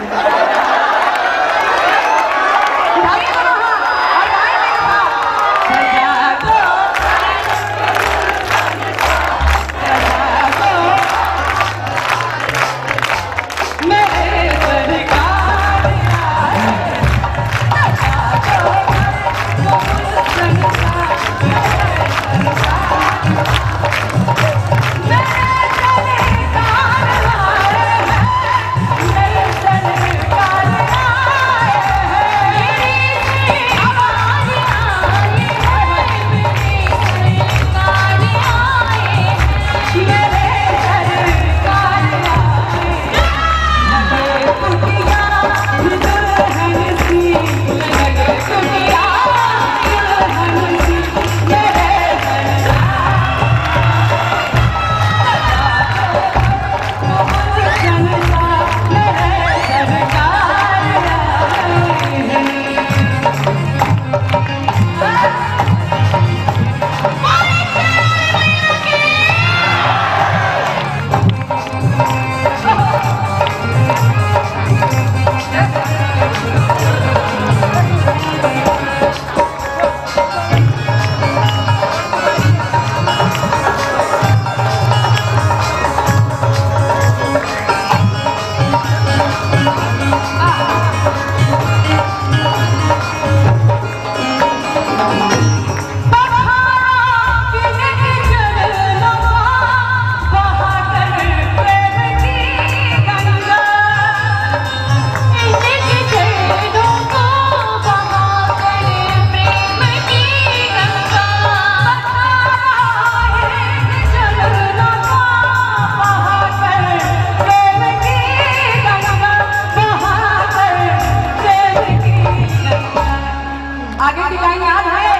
आगे की लाइन याद है?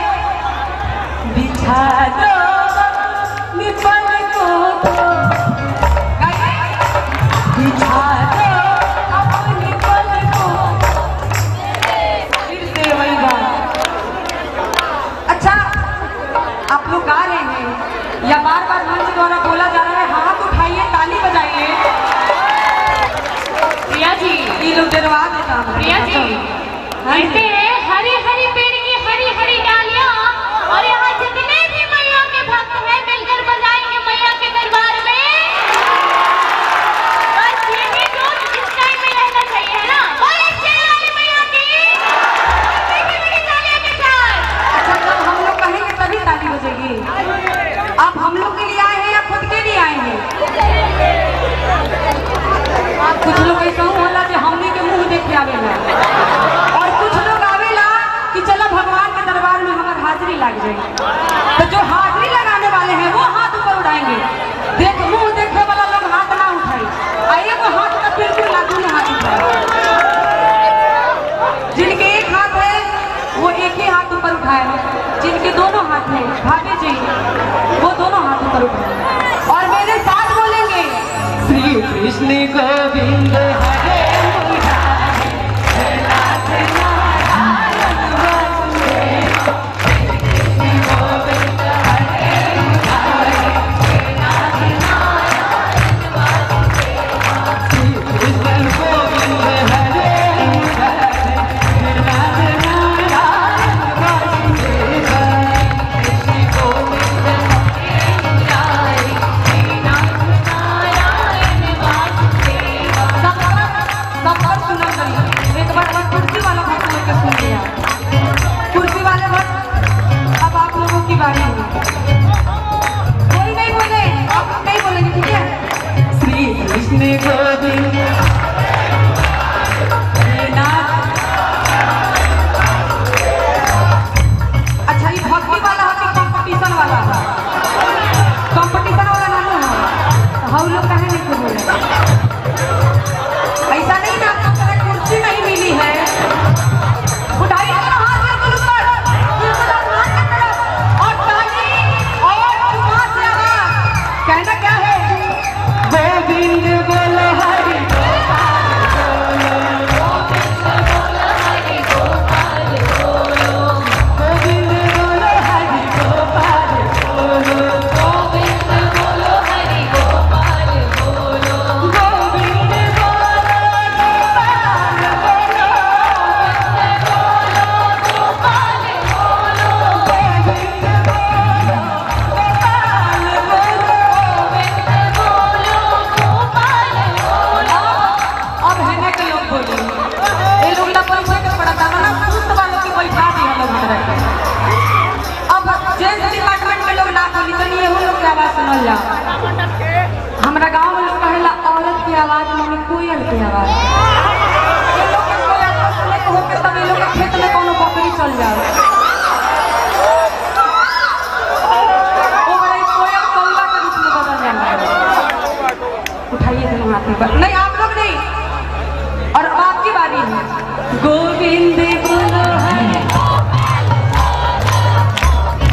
बिछा दो निपल को, बिछा दो अपनी पल को। फिर से वही बात। अच्छा आप लोग गा रहे हैं या बार बार मंच द्वारा बोला जा रहा है हाथ उठाइए ताली बजाइए? प्रिया जी, ये लोग डरवा देता है। प्रिया जी कहते हैं हरी हरी पेड़ की हरी हरी डालियां, और यहाँ जितने भी मैया के भक्त हैं मिलकर बजाएंगे मैया के दरबार में। बस यही जोश इस टाइम में रहना चाहिए, है ना? बोले शेर वाली मैया की बड़ी बड़ी तालियों के साथ। अच्छा जब हम लोग कहेंगे तभी ताली बजेगी। आप हम लोग के लिए आए हैं या खुद के लिए आए हैं? कुछ लोग ऐसा होला कि हमने के मुंह देखे आवेला, और कुछ लोग आवेला कि चलो भगवान के दरबार में हमारी हाजिरी लग जाए। तो जो हाजिरी लगाने वाले हैं वो हाथ ऊपर उठाएंगे। देख मुंह देखे वाला लोग हाथ ना उठाए, आइए वो हाथ का बिल्कुल लागू नहीं हाथ उठाए। जिनके एक हाथ है वो एक ही हाथ ऊपर उठाए, जिनके दोनों हाथ हैं भाभी जी वो दोनों हाथ ऊपर उठाए, और मेरे साथ बोलेंगे श्री कृष्ण गोविंद हरे मुरारी, हे नाथ नारायण वासुदेव। श्री कृष्ण गोविंद हरे मुरारी, हे नाथ नारायण वासुदेव। श्री कृष्ण गोविंद हरे मुरारी, हे नाथ नारायण वासुदेव। कृष्ण गोविंद हरे मुरारी, हे नाथ नारायण वासुदेव। सब पर सुना करिए। एक बार कुर्सी वाला भक्त लोग के सुन लिया। कुर्सी वाले भक्त अब आप लोगों की बारी है। कोई नहीं बोले, आप लोग नहीं बोलेंगे, ठीक है? श्री कृष्ण गोविंद हे नाथ। अच्छा ये भक्ति समझ जा। हमारा गांव में लोग कहेला औरत की आवाज माने कोयल की आवाज। ये लोग के कोयल सुने को होके तब ये लोग के खेत में कोनो बकरी चल जाए। वो बड़े कोयल कौवा के रूप में बदल जाए। उठाइए दोनों हाथ में। नहीं आप लोग नहीं, और अब आपकी बारी है। गोविंद बोलो है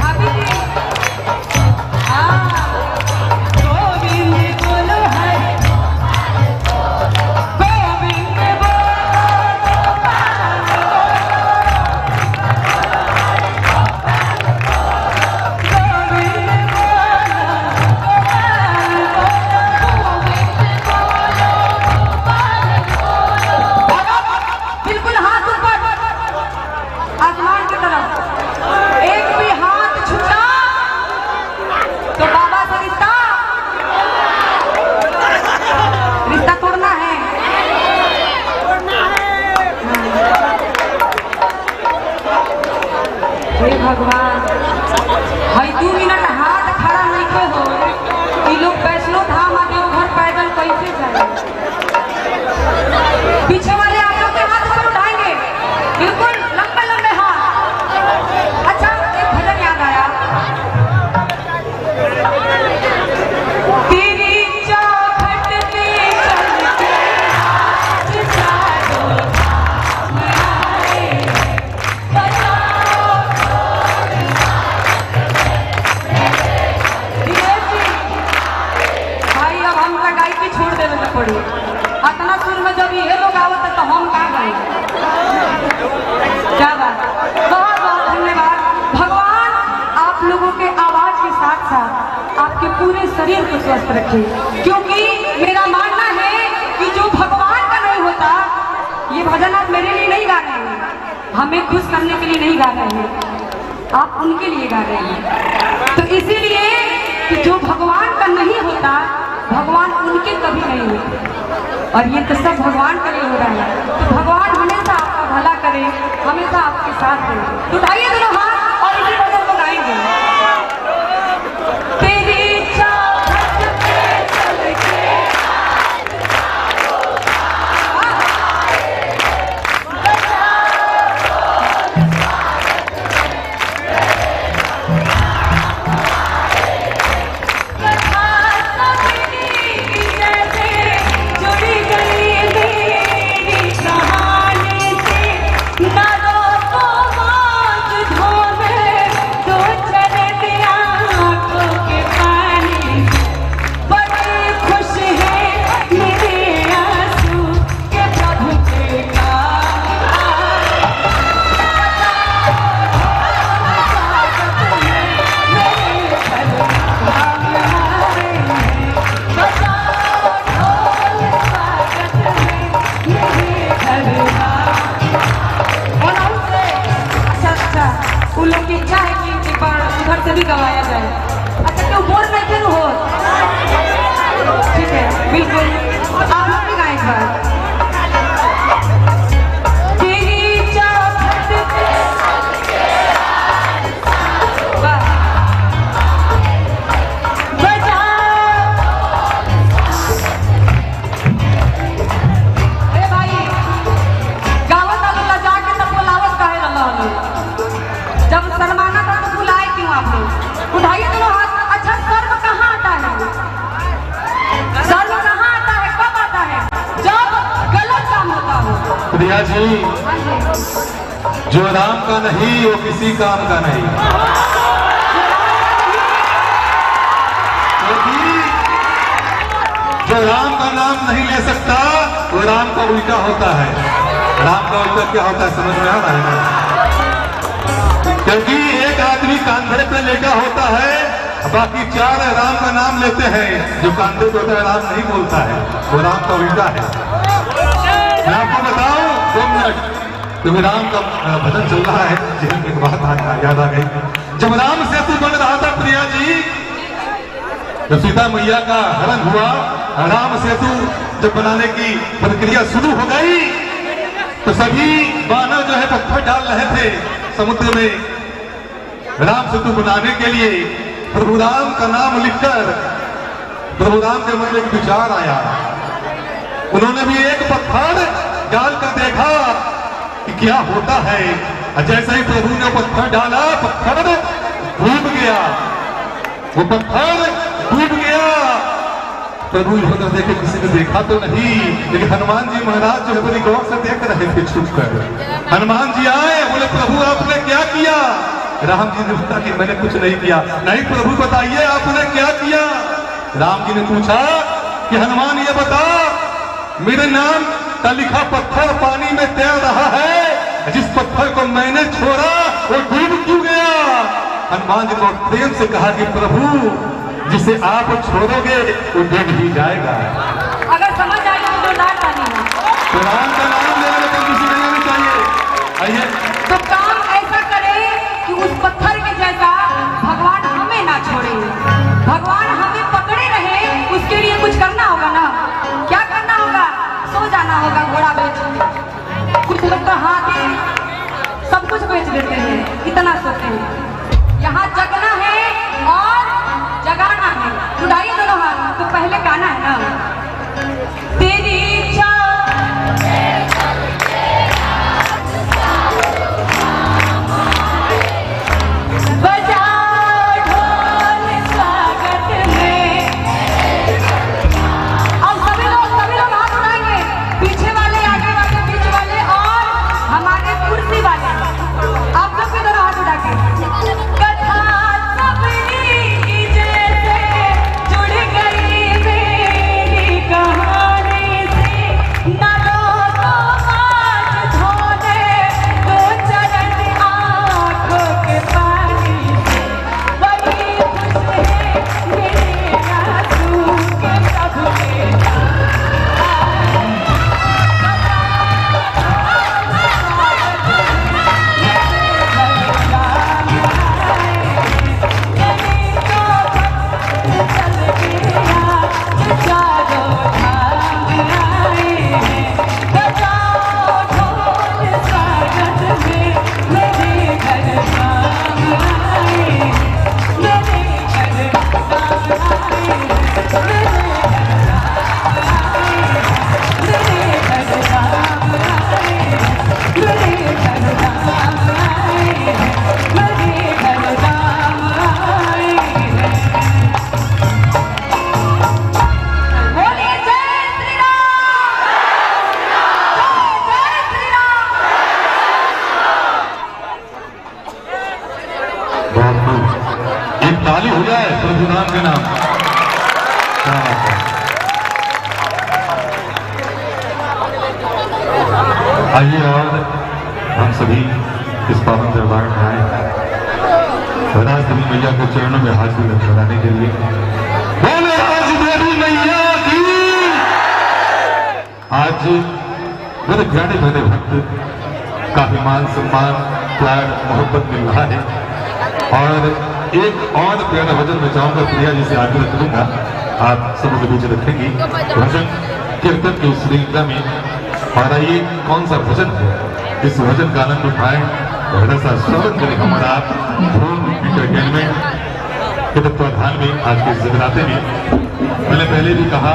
भाभी जी। हाँ गोविंद बोलो है, गोविंद बिल्कुल हाथ ऊपर आसमान की तरफ। एक भी हाथ छूटा तो बाबा से रिश्ता तोड़ना है। हे भगवान, हई 2 मिनट हाथ खड़ा नहीं हो। ये लोग वैष्णो धाम आ देवघर पैदल कैसे जाए? पीछे वाले आप लोग के हाथ ऊपर उठाएंगे, बिल्कुल लंबे लंबे हाथ। अच्छा एक भजन याद आया। तेरी चौखट पे चल के चारों आए, बचाओ भाई। अब हम गायकी छोड़ देवे के पड़ी। इतना सुर में जब ये लोग आवत तो हम का गाए? क्या बात, बहुत बहुत धन्यवाद। भगवान आप लोगों के आवाज के साथ साथ आपके पूरे शरीर को स्वस्थ रखे, क्योंकि मेरा मानना है कि जो भगवान का नहीं होता, ये भजन आप मेरे लिए नहीं गा रहे हैं, हमें खुश करने के लिए नहीं गा रहे हैं, आप उनके लिए गा रहे हैं। तो इसीलिए कि जो भगवान का नहीं होता, भगवान उनके कभी नहीं होते, और ये तो सब भगवान के लिए हो रहा है। तो भगवान हमेशा आपका भला करे, हमेशा आपके साथ रहे। तो उठाइए दोनों हाथ और इसी भजन को गाएंगे। तेरी चौखट पे चल के जुड़ी गई मेरी कहानी से, ना रोको मौज धोने दो चले आंखों के पानी। बड़े खुश है मेरे आंसू के प्रभु के काम आए। मेरे घर काम आए, बचाओ ढोल स्वागत में मेरे घर और हमसे। अच्छा उन लोग की इच्छा है कि एक बार उधर से भी गवाया जाए। अच्छा क्यों बोल रहे थे हो? ठीक है बिल्कुल, आप लोग भी गाएं एक बार। तेरी चौखट पे वाह, बचाओ। अरे भाई गावत अल्लाह जाके तब बुलावत काहे रहा लोग? जब शर्माना था तो बुलाए क्यों आप लोग? उठाइए दोनों हाथ। अच्छा शर्म कहाँ आता है? शर्म कहाँ आता है? कब आता है? जब गलत काम होता हो। प्रिया जी, हाँ जी। जो राम का नहीं वो किसी काम का नहीं। क्योंकि जो राम का नाम नहीं ले सकता वो राम का उल्टा होता है। राम का उल्टा क्या होता है समझ में आ रहा है ना? क्योंकि एक आदमी कांधे पे लेटा होता है, बाकी 4 राम का नाम लेते हैं। जो कांधे पे होता है राम नहीं बोलता है, वो राम का उल्टा है। मैं आपको बताऊं 2 मिनट, क्योंकि राम का भजन चल रहा है, जीवन की बात याद आ गई। जब राम सेतु बन रहा था प्रिया जी, जब सीता मैया का हरण हुआ, राम सेतु जब बनाने की प्रक्रिया शुरू हो गई, तो सभी वानर जो है पत्थर डाल रहे थे समुद्र में। राम सेतु बनाने के लिए प्रभु राम का नाम लिखकर प्रभु राम के मन में एक विचार आया। उन्होंने भी एक पत्थर डाल कर देखा कि क्या होता है। जैसे ही प्रभु ने पत्थर डाला, पत्थर डूब गया, वो पत्थर डूब गया। प्रभु इधर देखे, किसी ने देखा तो नहीं, लेकिन हनुमान जी महाराज जो है बड़ी गौर से देख रहे थे छुप कर। हनुमान जी आए, बोले प्रभु आपने क्या किया? राम जी ने बताया कि मैंने कुछ नहीं किया। नहीं प्रभु बताइए आपने क्या किया? राम जी ने पूछा कि हनुमान ये बता, मेरे नाम का लिखा पत्थर पानी में तैर रहा है, जिस पत्थर को मैंने छोड़ा वो डूब क्यों गया? हनुमान जी ने प्रेम से कहा कि प्रभु जिसे आप छोड़ोगे वो डूब ही जाएगा। अगर समझ आए तो डांट डाली तो राम का नाम लेने पर किसी नहीं होनी चाहिए। आइए तो काम ऐसा करे कि उस पत्थर के जैसा भगवान हमें ना छोड़े, भगवान हमें पकड़े रहे। उसके लिए कुछ करना होगा ना। क्या करना होगा? सो जाना होगा घोड़ा बेच। कुछ लोग तो हाथी सब कुछ बेच देते हैं, इतना सोते हैं। यहाँ जगना है और जगाना है, जुड़ाई दोनों हाथ। तो पहले गाना है ना, तेरी इच्छा ताली हो जाए प्रभु राम के नाम। आइए और हम सभी इस पावन दरबार में आए राजदेवी मैया के चरणों में हाजिरी लगाने के लिए। बोले राजदेवी मैया की। आज मेरे प्यारे प्यारे भक्त काफी मान सम्मान प्यार मोहब्बत मिल रहा है। और एक और प्यारा भजन मैं चाहूंगा प्रिया जी से आग्रह करूंगा आप सबके बीच रखेंगी भजन कीर्तन की श्रृंखला में। और ये कौन सा भजन है, इस भजन का आनंद उठाएं, थोड़ा सा स्वागत करें हमारा आप ध्रुव एंटरटेनमेंट के तत्वाधान में आज के जगराते में। मैंने पहले भी कहा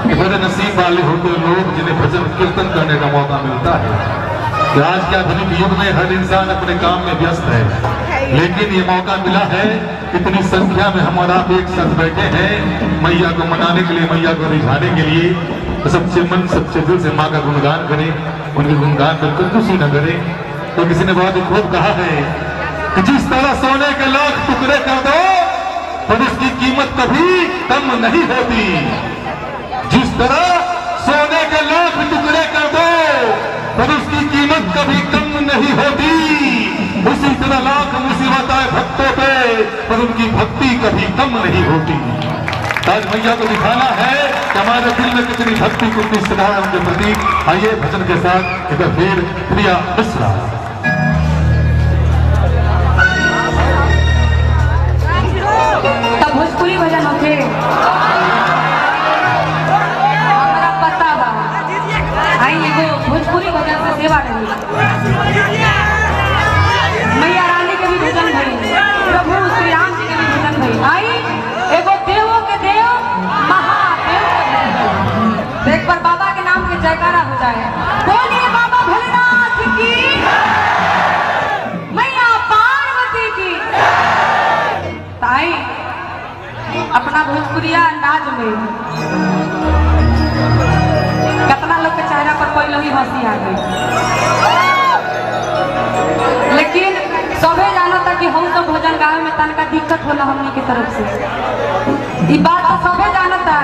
कि बड़े नसीब वाले होते लोग जिन्हें भजन कीर्तन करने का मौका मिलता है। कि आज के आधुनिक युग में हर इंसान अपने काम में व्यस्त है, लेकिन ये मौका मिला है, इतनी संख्या में हम और आप एक साथ बैठे हैं मैया को मनाने के लिए, मैया को रिझाने के लिए। तो सच्चे मन सच्चे दिल से माँ का गुणगान करें, उनके गुणगान पर कंजूसी न करें। तो किसी ने बहुत खूब कहा है कि जिस तरह सोने के लाख टुकड़े कर दो तो उसकी कीमत कभी कम नहीं होती। जिस तरह सोने के लाख टुकड़े कर दो तो उसकी कीमत कभी कम नहीं होती। उसी तरह लाख मुसीबत आए भक्तों पे पर उनकी भक्ति कभी कम नहीं होती। आज मैया को दिखाना है कि हमारे दिल में कितनी भक्ति कितनी श्रद्धा है उनके प्रति। आइए भजन के साथ एक बार फिर प्रिया मिश्रा। तब भोजपुरी भजन होते हमारा पता बा। आई एगो भोजपुरी भजन से सेवा रही। मैया रानी के भी भजन भई, प्रभु श्री राम जी के भी भजन भई। आई एगो देवों के देव भोजपुरिया अंदाज में कितना लोग के चेहरा पर पहले ही हंसी आ गई, लेकिन सबे जानता कि हम तो भजन गावे में तनका दिक्कत होला हमनी के तरफ से। ई बात तो सबे जानता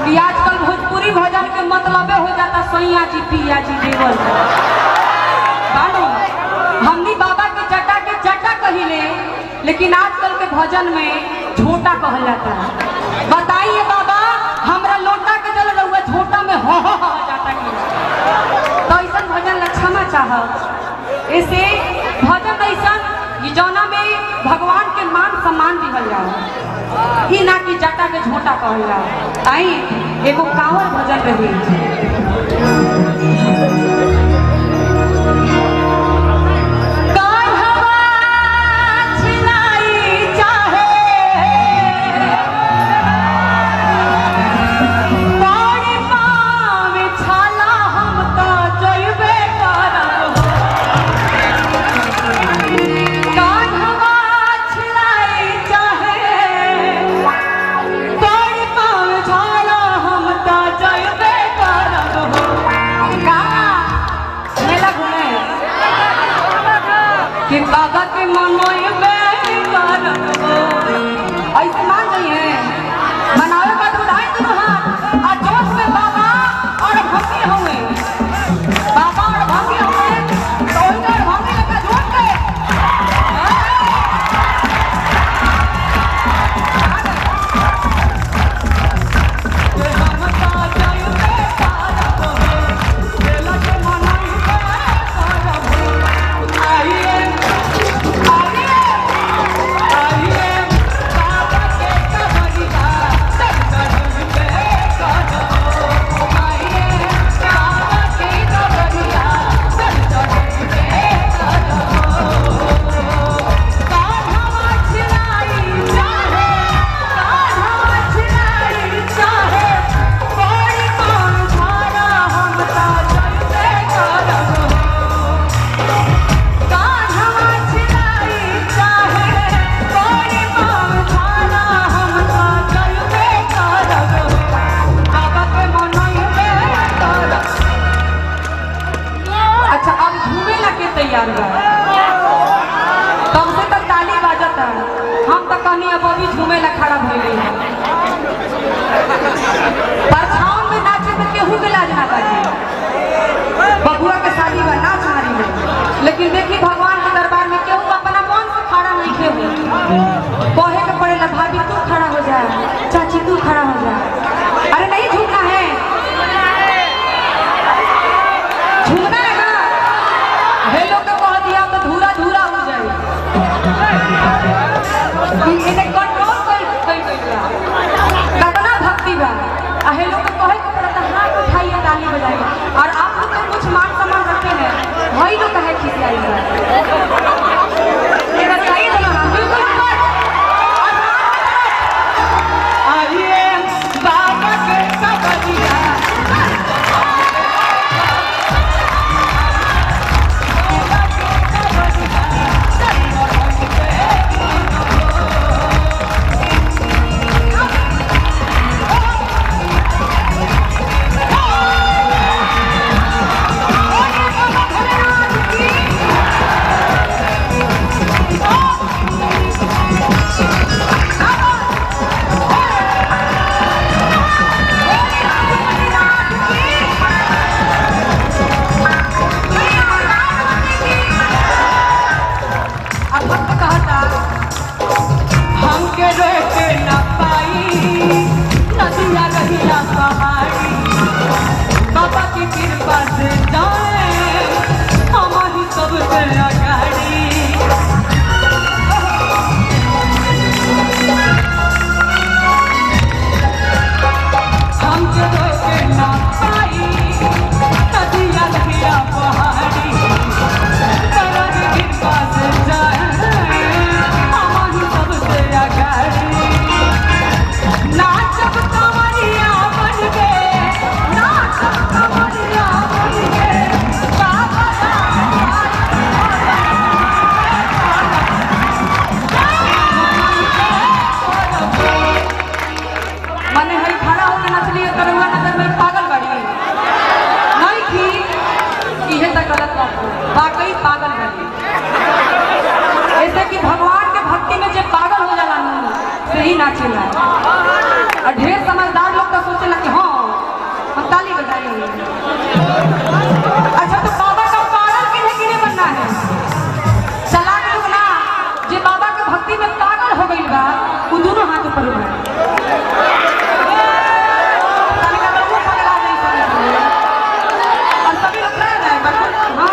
कि आजकल भोजपुरी भजन के मतलबे हो जाता सैया जी पिया जी देवल बानो। हमनी बाबा के जटा कहिले, लेकिन आजकल के भजन में झोटा कहल जाता है। बताइए बाबा, हमरा लोटा के जल रहुआ झोटा में हो जाता कि तो ऐसा भजन लक्षमा चाह ऐसे भजन ऐसा जौना में भगवान के मान सम्मान दिहल जाओ, ई ना कि जटा के झोटा कहल जाओ। आई एगो कांवर भजन रही, कि बाबा के मनोई ऐसे मान गई है मनावे का उठाए दोनों हाथ और जोश में बाबा और भक्ति होंगे, बाबा और भक्ति होंगे तो उनका भक्ति लगा जोश के तैयार बा। तब से तक ताली बाजता, हम तक कहनी अब अभी झूमे ला खड़ा भइल है। परछाओं में नाचे में केहू के लाज ना बाजी, बबुआ के शादी बा नाच मारी में, लेकिन देखी भगवान के दरबार में केहू अपना मन से खड़ा नहीं खेहू कहे के पड़ेला भाभी तू खड़ा हो जा, चाची तू खड़ा हो जा। अरे नहीं झूमना है, झूमना है ना, हेलो के कह दिया तो धूरा धूरा हो जाए, इन्हें कंट्रोल कर कितना भक्ति बा। हेलो के कहे के पड़ता हाथ उठाइए ताली बजाइए, और आप लोग तो कुछ मान सम्मान रखते हैं, वही लोग कहे खिसियाई यही नाचेला। और ढेर समझदार लोग तो सोचेला कि हाँ हम ताली बजाएंगे। अच्छा तो बाबा का पागल किन्हें बनना है? चला के लोग ना जे बाबा के भक्ति में पागल हो गई बा वो दोनों हाथ ऊपर उठाए। और सभी लोग रह रहे हैं हाँ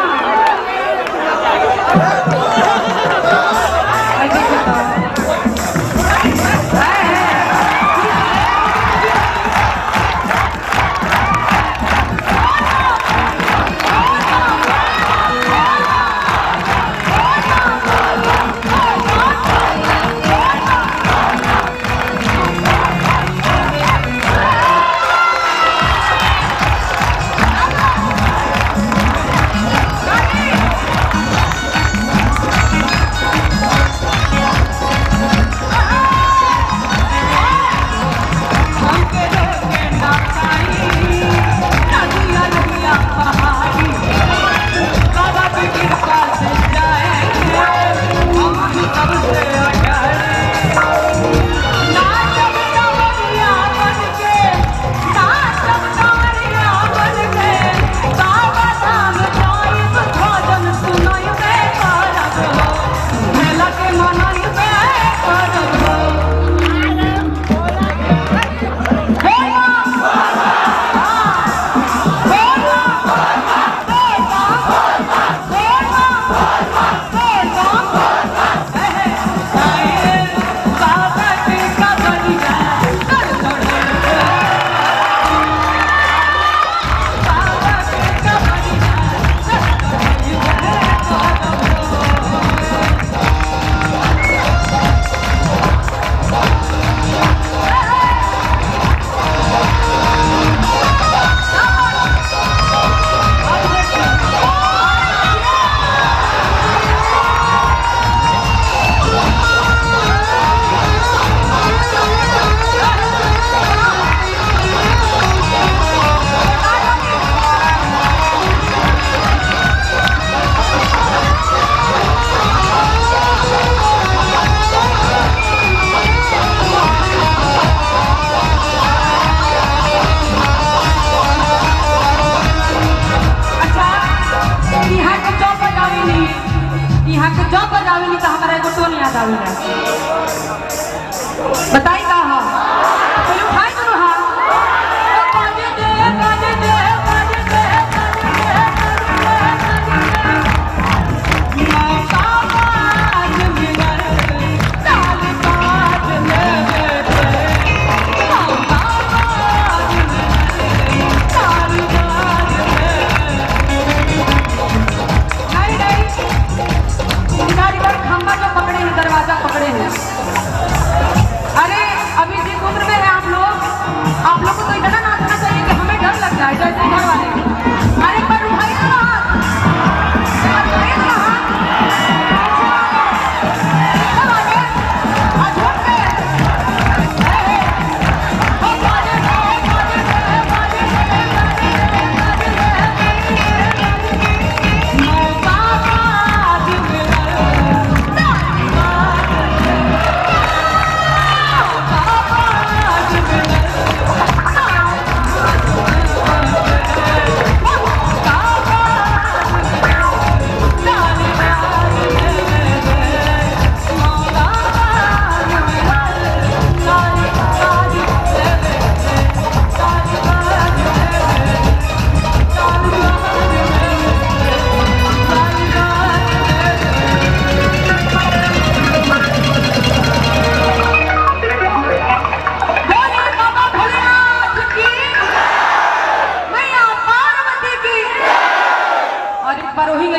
बताई का हा तो उठाई करो हा बाजे दे बाजे दे बाजे दे मौका आज मिला चाल बाज ले मौका आज मिला चाल बाज नहीं गाड़ी पर खंभा जो पकड़े हैं दरवाजा पकड़े हैं। अरे अभी जिस उम्र में है आप लोग को तो इतना नाचना चाहिए कि हमें डर लग जाए जैसे घर वाले। अरे पर उठाइए ना हाथ उठाइए ना हाथ सब आगे हाथ जोड़ के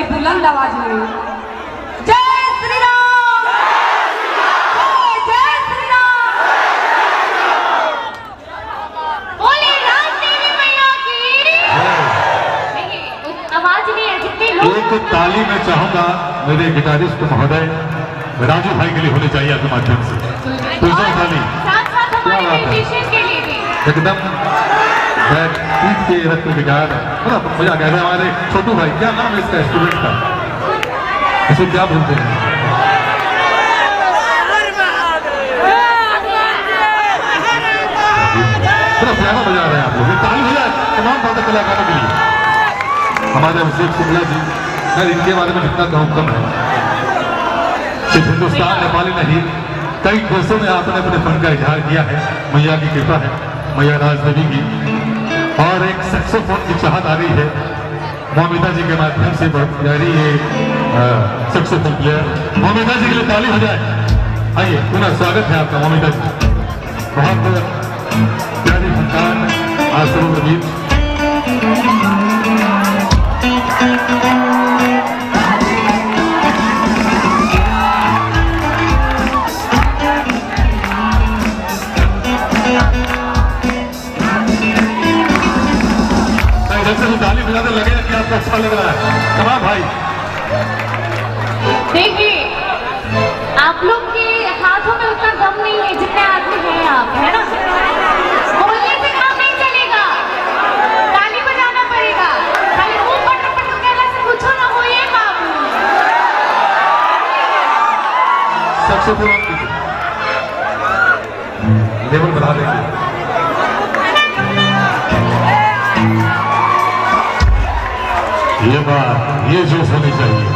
बुलंद आवाज में जय श्री राम जय श्री राम बोले राम देवी मैया की आवाज नहीं है जितनी लोग एक ताली मैं चाहूंगा मेरे गिटारिस्ट महोदय राजू भाई के लिए होनी चाहिए आपके माध्यम से। तो ताली साथ साथ हमारे म्यूजिशियन के लिए भी एकदम पीठ के रथ पे गिटार बड़ा मजा आ गया। हमारे छोटू भाई क्या नाम है इसका स्टूडेंट का इसे क्या बोलते हैं? तमाम वादक कलाकारों के लिए हमारे अभिषेक शुक्ला जी, मैं इनके बारे में जितना कहूँ कम है। सिर्फ हिंदुस्तान नेपाली नहीं, कई देशों में आपने अपने फन का इजहार किया है। मैया की कृपा है, मैया राजदेवी की, और एक सैक्सोफोन की चाहत आ रही है मोमिता जी के माध्यम से। बहुत प्यारी ये सैक्सोफोन प्लेयर मोमिता जी के लिए ताली हो जाए। आइए, पुनः स्वागत है आपका मोमिता जी। बहुत प्यारी फनकार आप सबों के बीच। ताली बजाते लगे कि आपको अच्छा लग रहा है तमाम भाई। देखिए, आप लोग के हाथों में उतना दम नहीं है जितने आदमी हैं आप, है ना? बोलने से काम नहीं चलेगा, ताली बजाना पड़ेगा। खाली मुंह पटर पटर करने से कुछ ना हो ये बाबू। सैक्सोफोन लेवल बढ़ा देंगे। ये बात, ये जोश होनी चाहिए।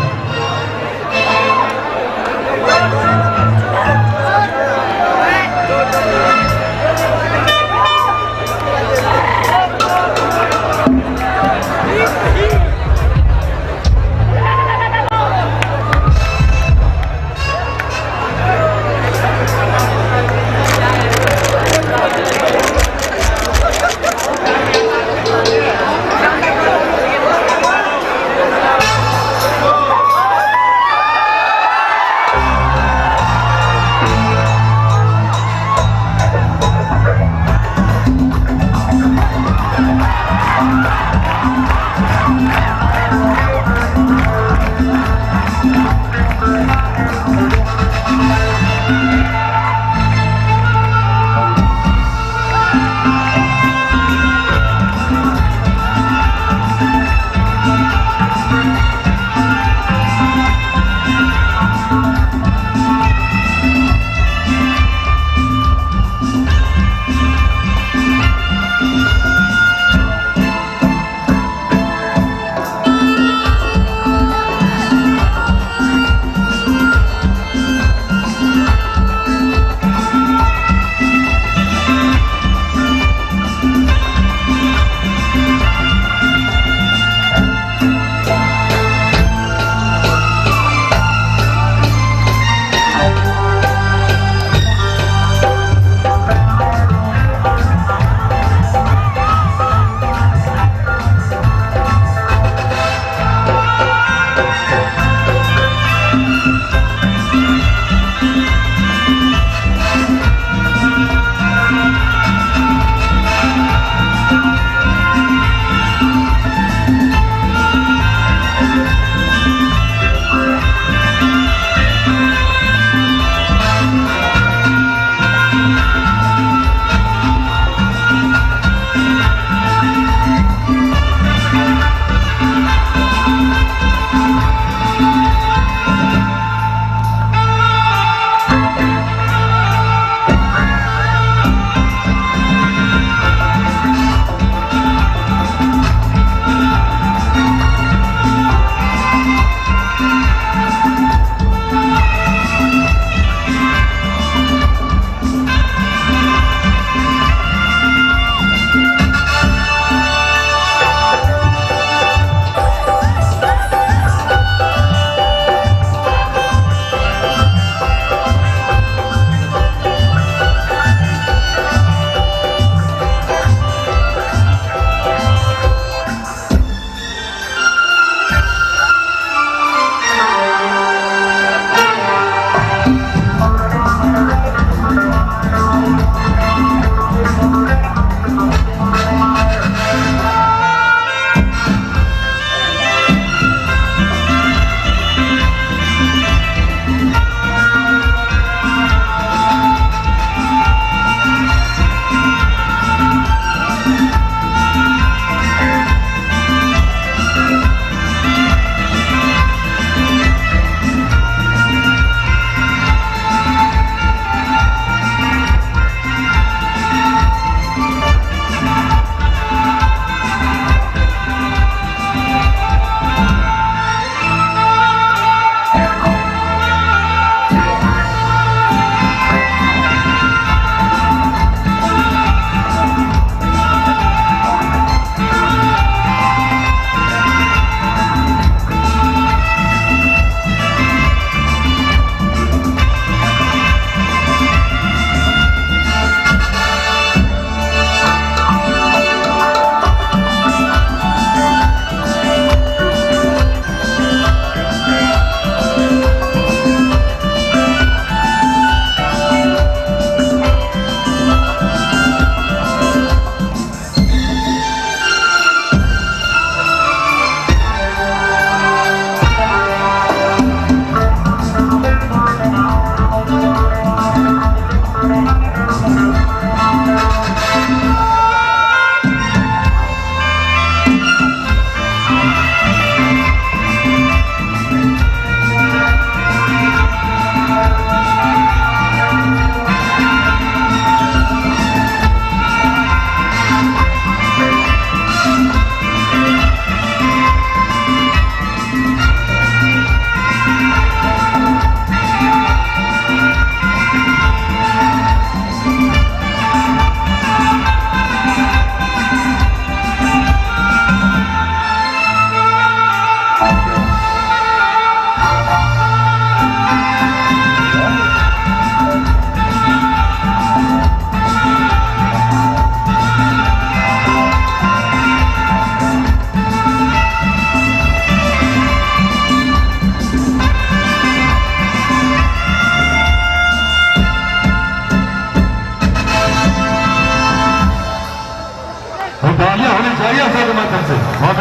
तालियां होनी चाहिए सबके माध्यम से। बहुत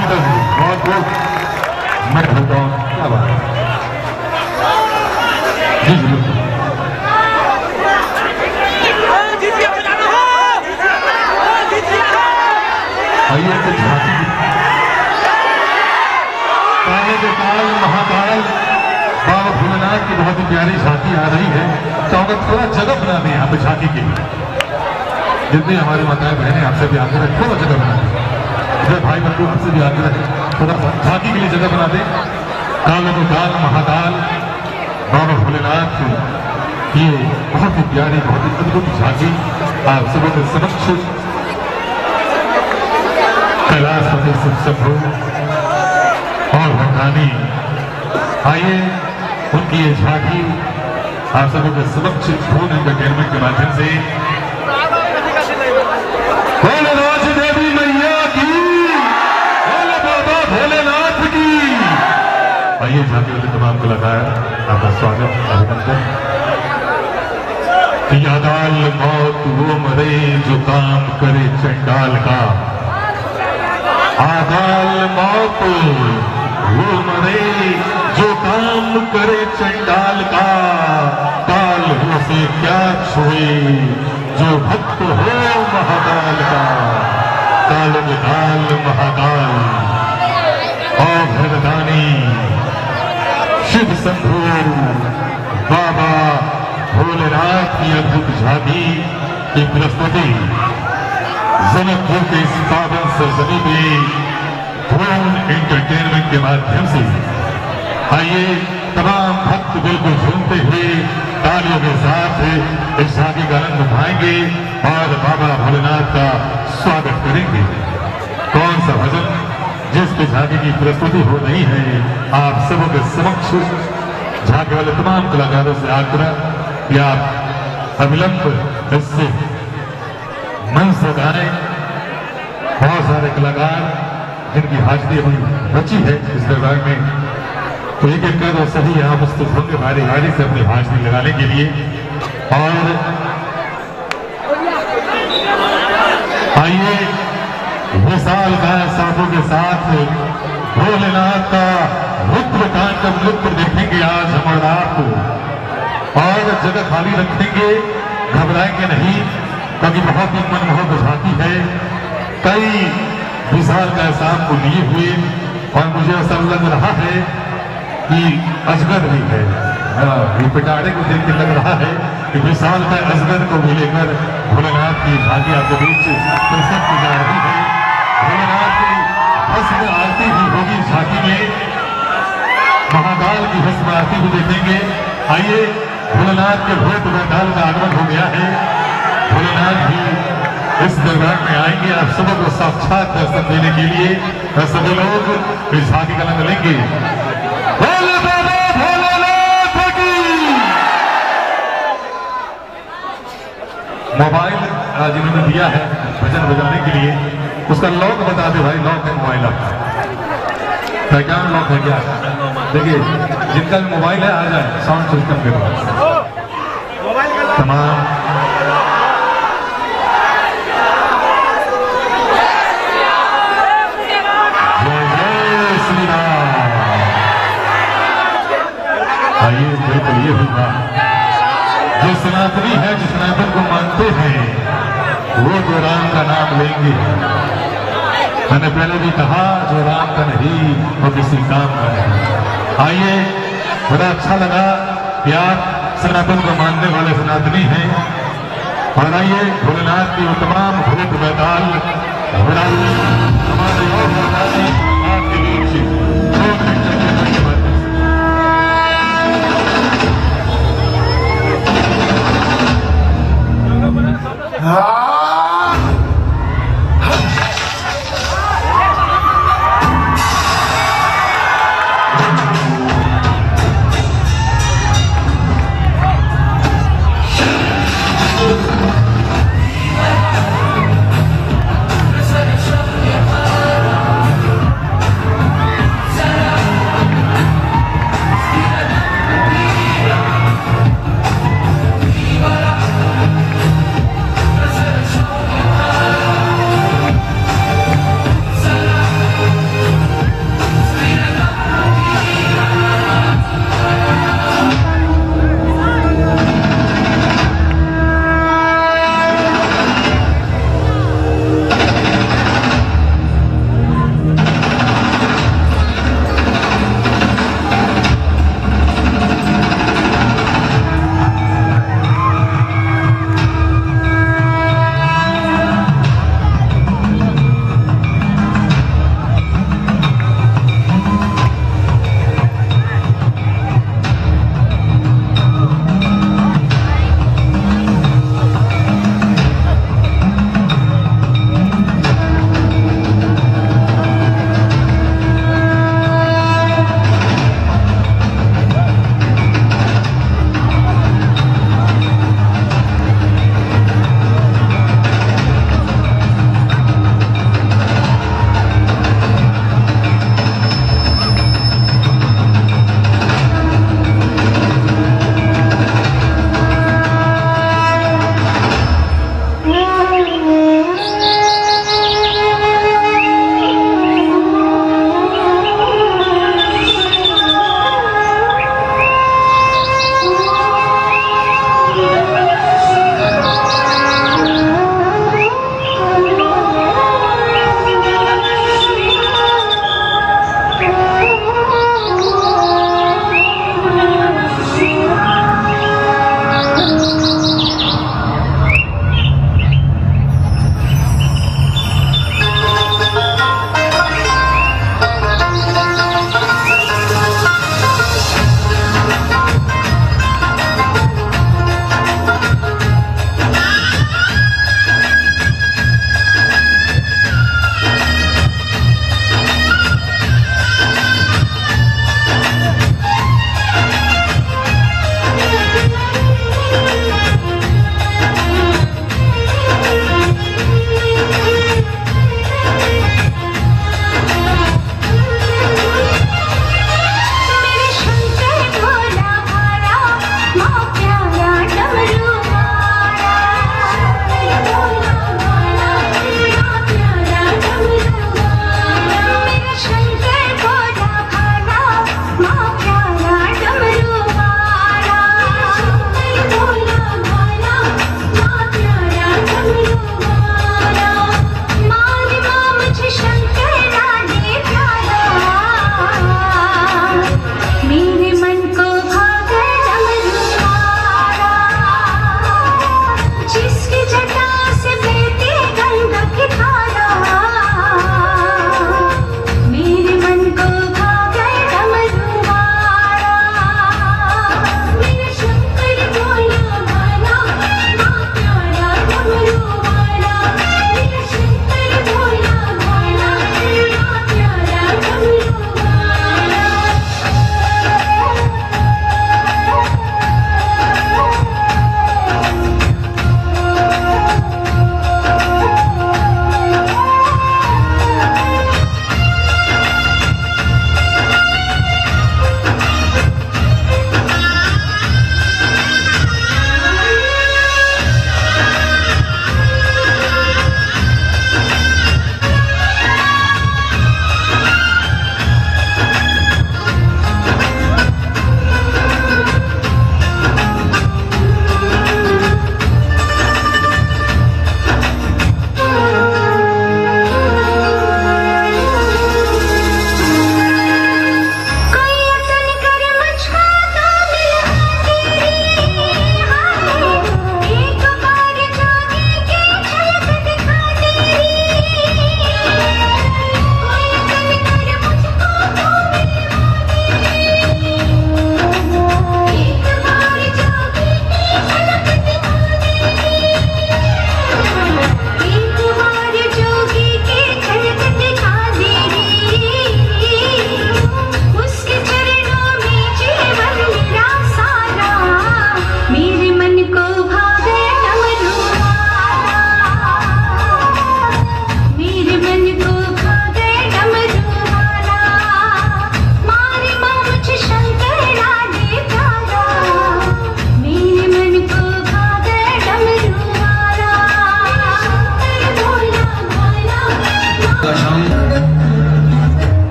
मैं बोलता हूँ क्या बात है जी जी बिल्कुल। आइए तो झांकी काले के काल महाकाल बाबा भोलेनाथ की बहुत ही प्यारी झांकी आ रही है। चाहूंगा थोड़ा जगह बना दें यहाँ पे झांकी के लिए। जितनी हमारी माताएं बहनें आपसे भी आग्रह है थोड़ा जगह बना दें। मेरे भाई बंधु आपसे भी आग्रह है थोड़ा सा झांकी के लिए जगह बना दें। कालों को काल महाकाल बाबा भोलेनाथ ये बहुत ही प्यारी बहुत ही अद्भुत झांकी आप सबों के समक्ष कैलाश पति शंभु और भगवानी आइए उनकी ये झांकी आप सबों के समक्ष फोन एंटरटेनमेंट के माध्यम से भोलेनाथ देवी मैया की, भोले बाबा भोलेनाथ की। आइए झांकी वाले तमाम कलाकार आपका स्वागत अभिनंदन। यादाल मौत वो मरे जो काम करे चंडाल का, आदाल मौत वो मरे जो काम करे चंडाल का, काल हो से क्या छुए जो भक्त हो महाकाल का, काल में काल महाकाल और भगदानी शिव शंभु बाबा भोलेनाथ की अद्भुत झांकी की प्रस्तुति जनकपुर के इस पावन सरजमी में ड्रोन एंटरटेनमेंट के माध्यम से आइए तमाम भक्त बिल्कुल झूमते हुए तालियों के साथ इस झांकी का आनंद उठाएंगे और बाबा भोलेनाथ का स्वागत करेंगे। कौन सा भजन जिसकी झांकी की प्रस्तुति हो रही है आप सबों के समक्ष झांकी वाले तमाम कलाकारों से आग्रह कि आप अविलंब इससे मंच से गाएं। बहुत सारे कलाकार जिनकी हाजिरी अभी बची है इस दरबार में, तो एक एक कर सभी यहाँ प्रस्तुत होंगे भारी भारी से अपनी हाजिरी लगाने के लिए। और आइए विशाल गाय साधु के साथ भोलेनाथ का रुद्र तांडव नृत्य देखेंगे आज हमारा आप। और जगह खाली रखेंगे, घबराएंगे नहीं, क्योंकि बहुत ही मनमोहक झांकी है। कई विशाल का शाम को लिए हुए और मुझे ऐसा लग रहा है कि अजगर भी है। ये पिटारे को देख के लग रहा है कि विशाल का अजगर को भी लेकर भोलेनाथ की झांकी आपके बीच प्रस्तुत की जा रही है। भोलेनाथ की भस्म आरती भी होगी झांकी में, महाकाल की भस्म आरती भी देखेंगे। आइए भोलेनाथ के भूत मैदान का आगमन हो गया है। भोलेनाथ भी इस दरबार में आएंगे आप सबों को साक्षात दर्शन देने के लिए। सभी लोग इस झांकी का आनंद लेंगे। भोले बाबा भोलेनाथ की। मोबाइल जिन्होंने दिया है भजन बजाने के लिए उसका लॉक बता दे भाई। लॉक है मोबाइल आपका क्या लॉक है क्या? देखिए जिनका भी मोबाइल है आ जाए साउंड सिस्टम के पास। तमाम आइए बिल्कुल ये होगा जो सनातनी है, जो सनातन को मानते हैं वो जो राम का नाम लेंगे। मैंने पहले भी कहा जो राम का नहीं वो किसी काम का नहीं। आइए, बड़ा अच्छा लगा कि आप सनातन को मानने वाले सनातनी हैं। और आइए भोलेनाथ की वो तमाम भूत बैताल हमारे और आपके बीच 2 मिनट के बाद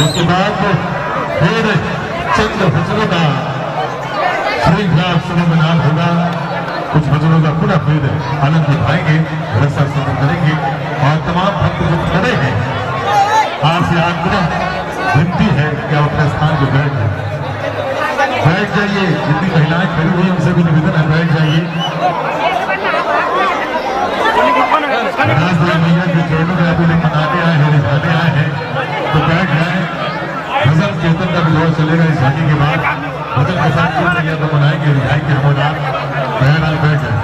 उसके बाद फिर चंद भजनों का श्रृंखला शुभनाम होगा। कुछ भजनों का पुनः फिर आनंद उठाएंगे, रसा समर्पण करेंगे और तमाम भक्त जो खड़े हैं आपसे आज पुनः विनती है कि आप अपने स्थान पर बैठ जाइए। जितनी महिलाएं खड़ी हुई उनसे भी निवेदन है बैठ जाइए। मैया के चरणों में अभी मनाने आए हैं, रिझाने आए हैं, तो बैठ जाए। भजन कीर्तन का भी दौर चलेगा इस शादी के बाद। भजन के साथ मैया तो मनाएंगे, रिझाएंगे हम आप बहन बैठ जाए।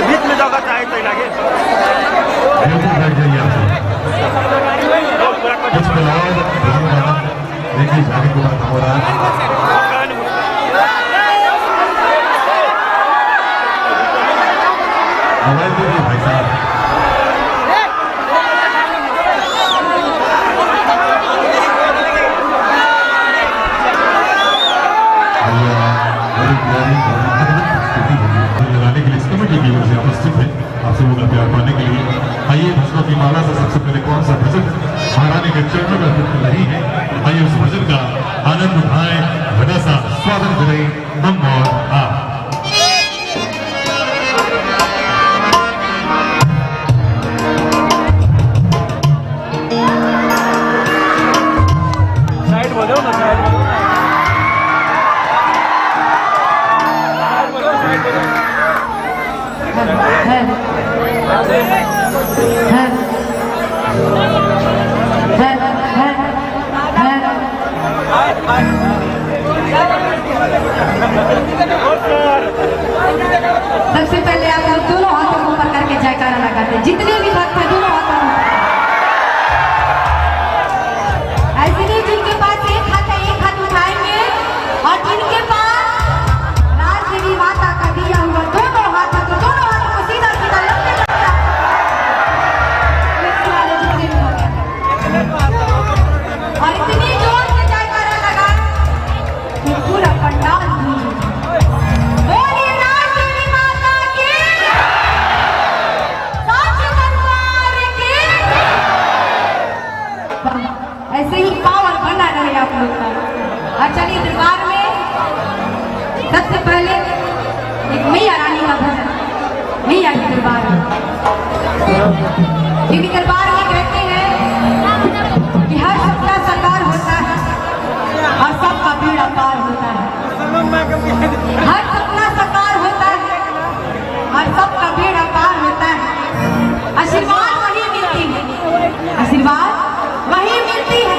बीच में जगह चाहे तो लगे बैठ जाइए आप कुछ बुलाओ। देखिए शादी के बाद हो रहा है। मोबाइल दीजिए भाई साहब। लगाने के लिए इस कमेटी की ओर से उपस्थित है, आप सबों का प्यार पाने के लिए। आइए भजनों की माला से सबसे पहले कौन सा भजन महारानी के चरणों में अर्पित नहीं है, आइए उस भजन का आनंद उठाएं, बड़ा सा स्वागत करें। हम और आप सबसे पहले आप लोग दोनों हाथों को ऊपर करके जयकारा लगाते हैं। जितने भी भक्त हैं दोनों हाथों को। ऐसे नहीं जिनके पास एक हाथ है एक हाथ उठाएंगे, और जिनके पास राज देवी माता का दिया हुआ दोनों हाथों को सीधा सीधा और इतनी जोर से जयकारा लगा कि पूरा पंडाल ऐसे ही पावर बना रहे आप लोग का। और चलिए दरबार में सबसे पहले एक मैया रानी का भजन, मैया के दरबार में। क्योंकि दरबार में कहते हैं कि हर सपना साकार होता है और सबका बेड़ा पार होता है। हर सपना साकार होता है और सबका बेड़ा पार होता है। आशीर्वाद वही मिलती है, आशीर्वाद वही मिलती है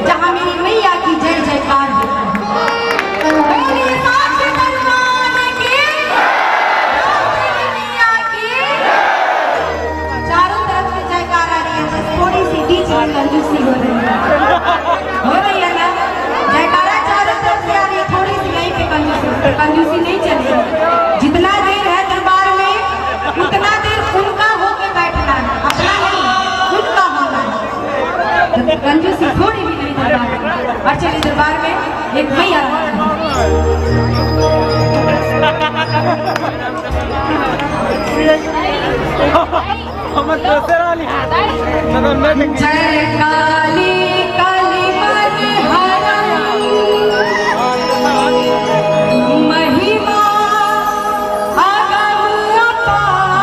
जहाँ मेरी मैया की जय जयकार होता है। चले दरबार में एक मैया जय काली काली मनहरणी महिमा अगम अपार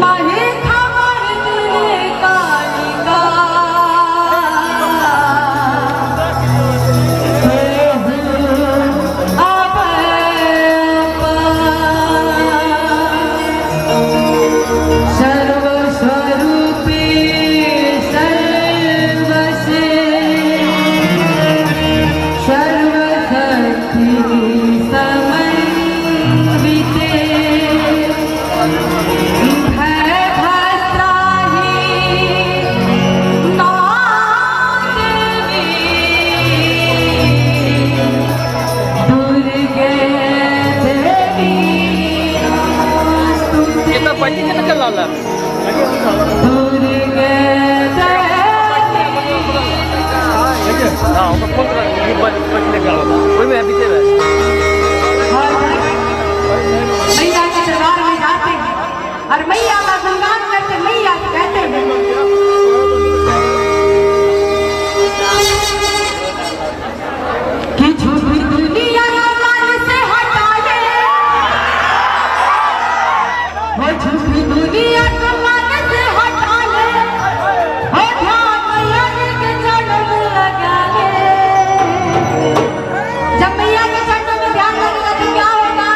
महे खबर दिले कालिका सर्वस्वरूपे सर्वसे सर्वशक्ति समन्विते भयभद्राहि नादेवी दुर्गे देवी kita pagi kita kelala. दुर्गे Nah, untuk kontra ini balik kalau. Woi मैं अभी से बस. मैया के दरबार में जाते हैं और मैया का गुणगान करते मैया कहते हैं कि झूठी दुनिया मन से हटा ले वो झूठी दुनिया को मन से हटा ले हो ध्यान मैया के चरणों में लगा ले जब मैया के चरणों में ध्यान लगेगा तो क्या होगा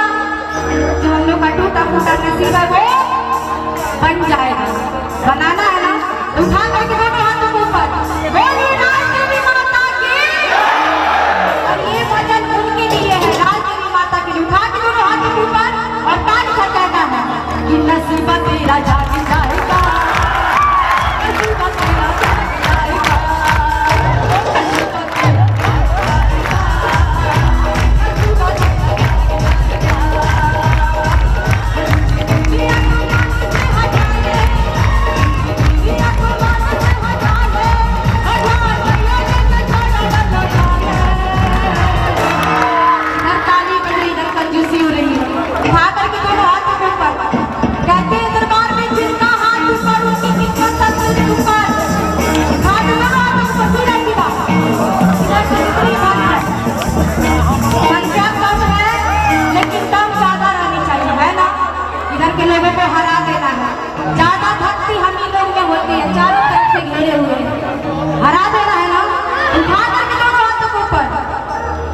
जो हम लोग का टूटा फूटा नसीब है वो बन जाएगा बनाना है ना तो उठा करके दोनों हाथों को ऊपर बोली राजदेवी माता की और ये भजन उनके लिए है राजदेवी माता के लिए उठा के दोनों हाथों को ऊपर और ताली से कहना है कि नसीब तेरा जाग जाएगा नसीब तेरा जाग जाएगा नसीब तेरा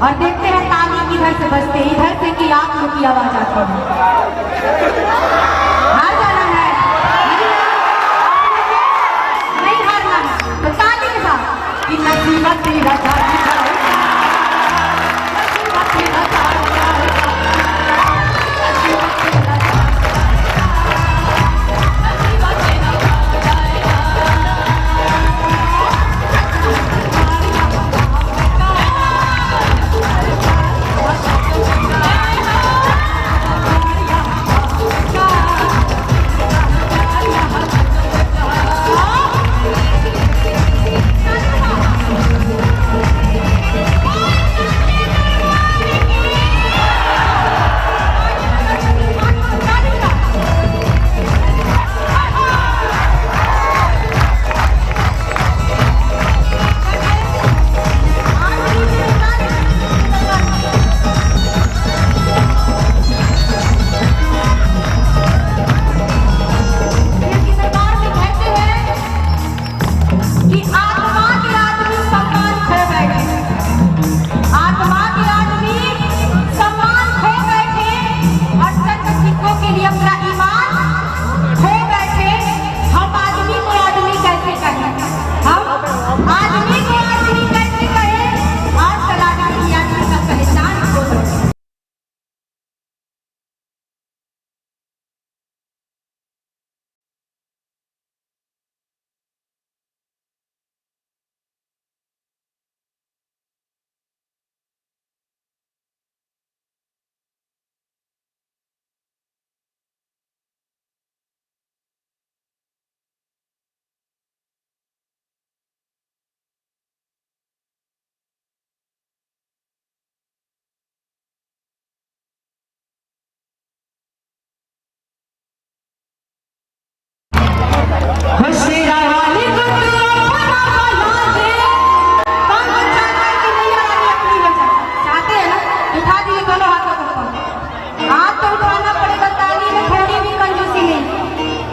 और देखते हैं ताली किधर से बजते हैं इधर से कि आप लोग की आवाज आती है हार जाना है नहीं हारना है तो ताली के साथ कि नसीब तेरा जाग जाएगा नसीब तेरा जाग जाएगा नसीब तेरा जाग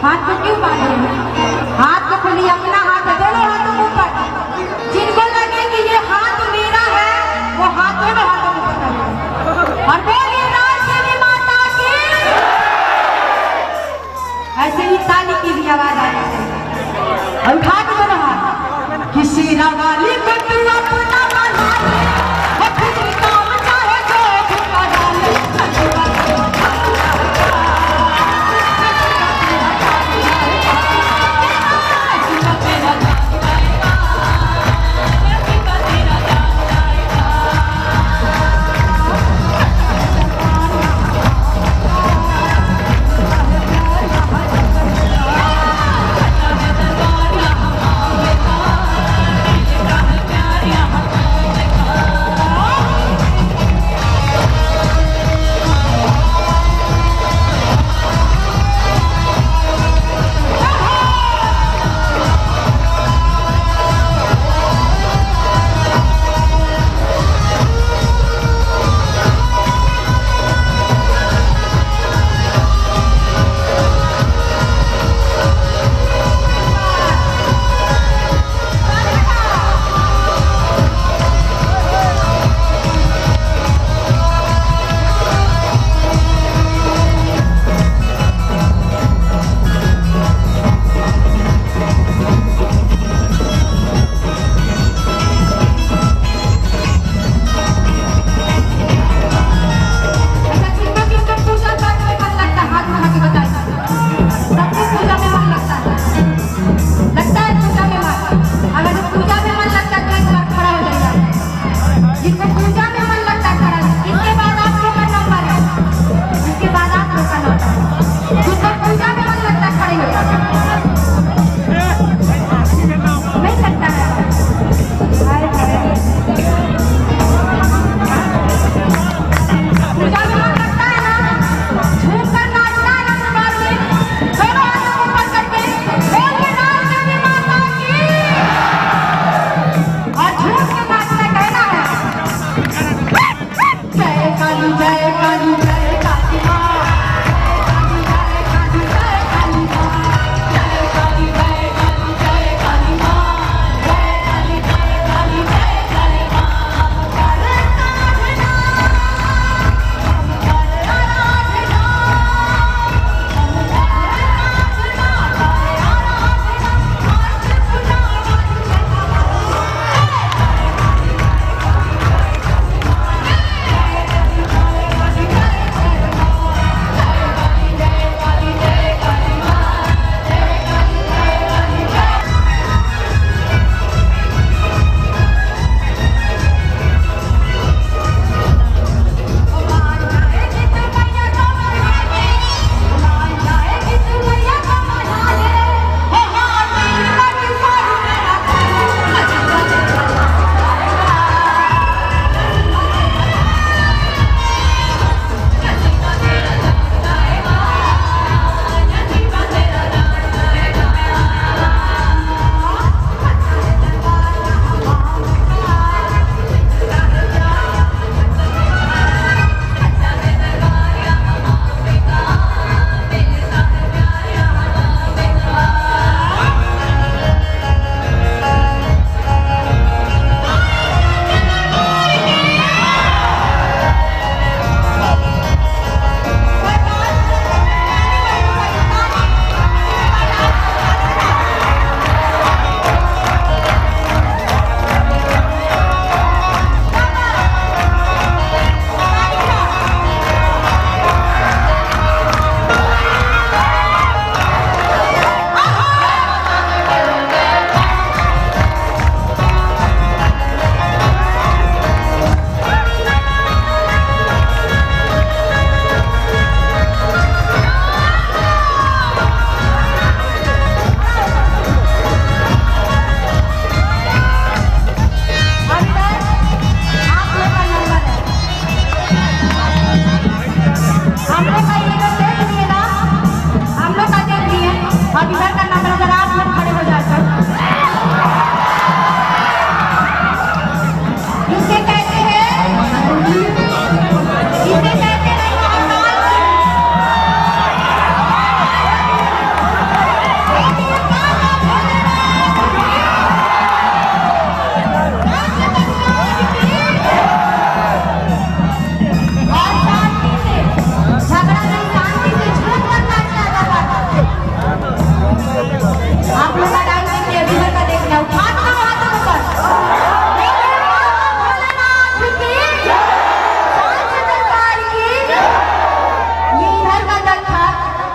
हाथ को क्यों बांधे हैं? हाथ को खोलिए, अपना हाथ है, दोनों हाथों को ऊपर। जिनको लगे कि ये हाथ मेरा है, वो हाथ दोनों हाथों को पकड़े और बोलिए राज देवी माता की। ऐसे ही ताली की भी आवाज आ रही है और उठा के दोनों हाथ। किसी वाली को तू अपना बना ले, अपनी काम चाहे जो झुका डाले।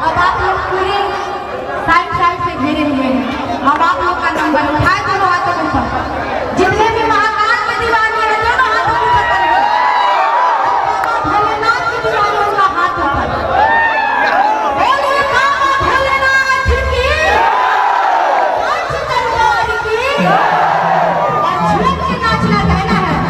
अब आप लोग पूरे साइड से घेरे हुए हैं। अब आप लोग का नंबर उठाए, दोनों हाथों को ऊपर। जितने भी महाकाल के दीवाने हैं दोनों हाथों को ऊपर करें। बाबा भोलेनाथ के दीवाने उनका हाथ ऊपर। बोलिए बाबा भोलेनाथ की, पांच तलवार की, और झूम के नाचना कहना है।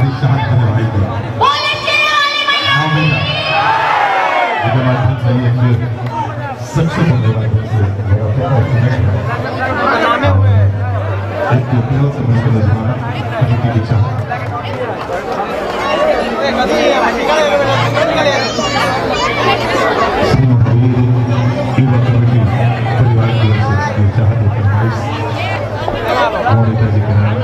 भाई शाहद खान भाई को बोले शेर वाली मैया हाँ भैया जिसके माध्यम से ये एक सबसे बड़े माध्यम से मेरा प्यारा कनेक्ट है एक प्यार से मुझको नजमाना कमेटी की चाह श्री महावीर युवा कमेटी परिवार की ओर से ये चाहत है फरमाइश और का जिक्र है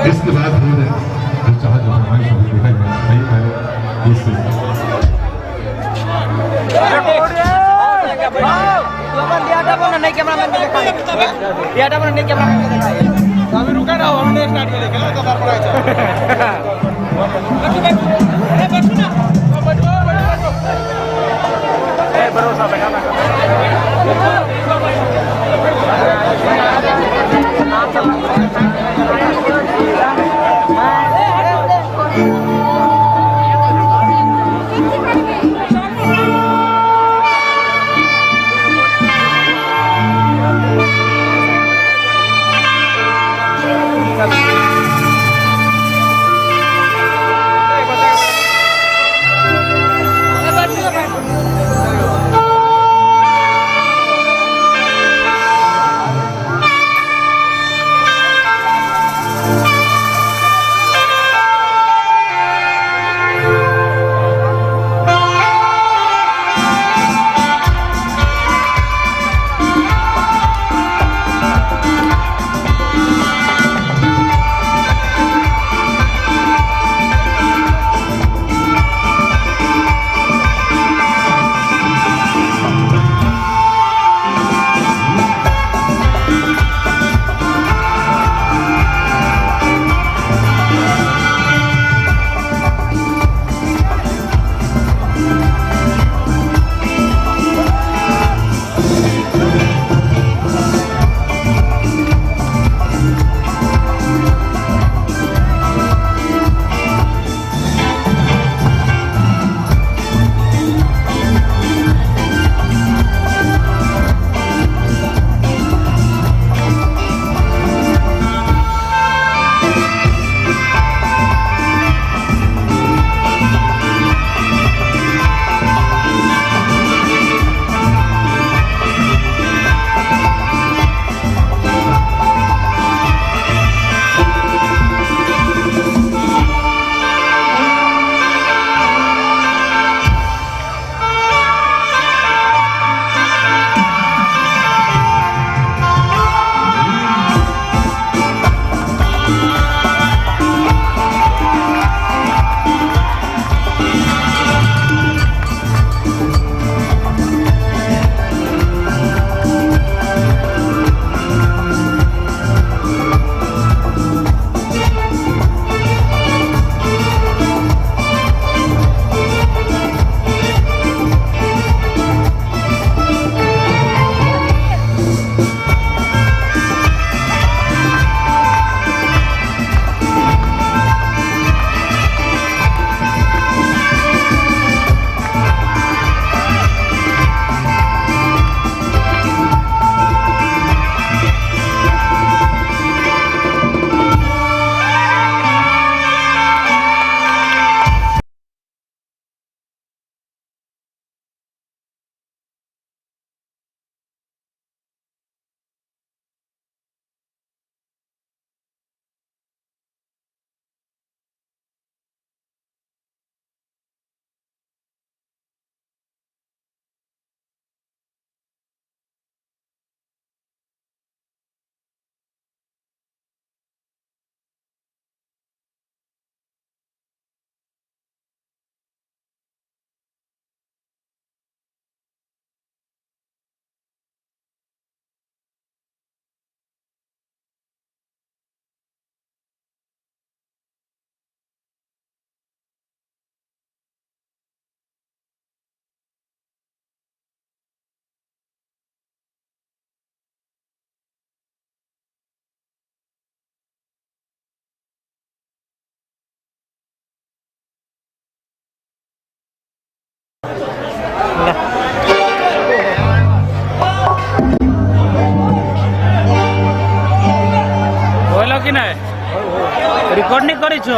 इसके बाद फिर जो चाह जो फरमाइश होगी देखा गया सही है इस नहीं कैमरा मैन दिखाई अभी रुका रहो हमने स्टार्ट कर लिया तो सरप्राइज है भरोसा बैठा রেকর্ড নি করেছ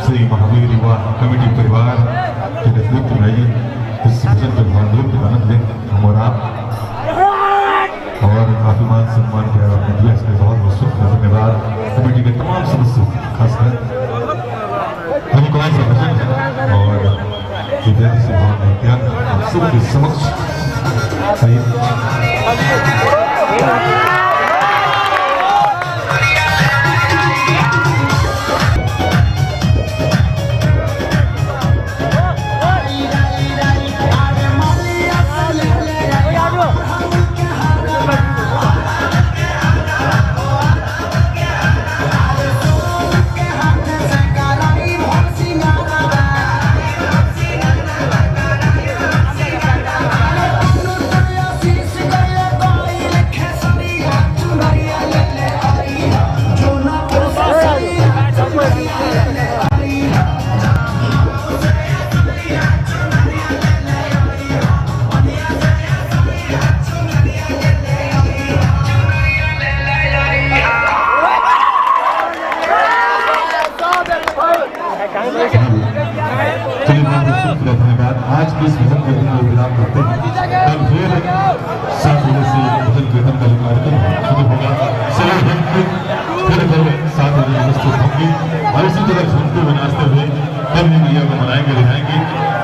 श्री महावीर युवा कमेटी परिवार के नेतृत्व में इस भजन के भांडोल के आनंद लें हम और आप और काफी मान सम्मान किया आपने दिया इसके बहुत बहुत शुक्रिया धन्यवाद कमेटी के तमाम सदस्यों खासकर हम कौन सा भजन है और विद्यार्थी से भाव में ज्ञान आप सबके समक्ष धन्यवाद। आज की इस भजन कीर्तन को विराम करते हैं। कल फिर 7 बजे से भजन कीर्तन का कार्यक्रम शुरू होगा। सभी भक्त फिर कल 7 बजे उपस्थित होंगे और इसी तरह झुमके बनाते हुए कल मैया को मनाएंगे, रिझाएंगे।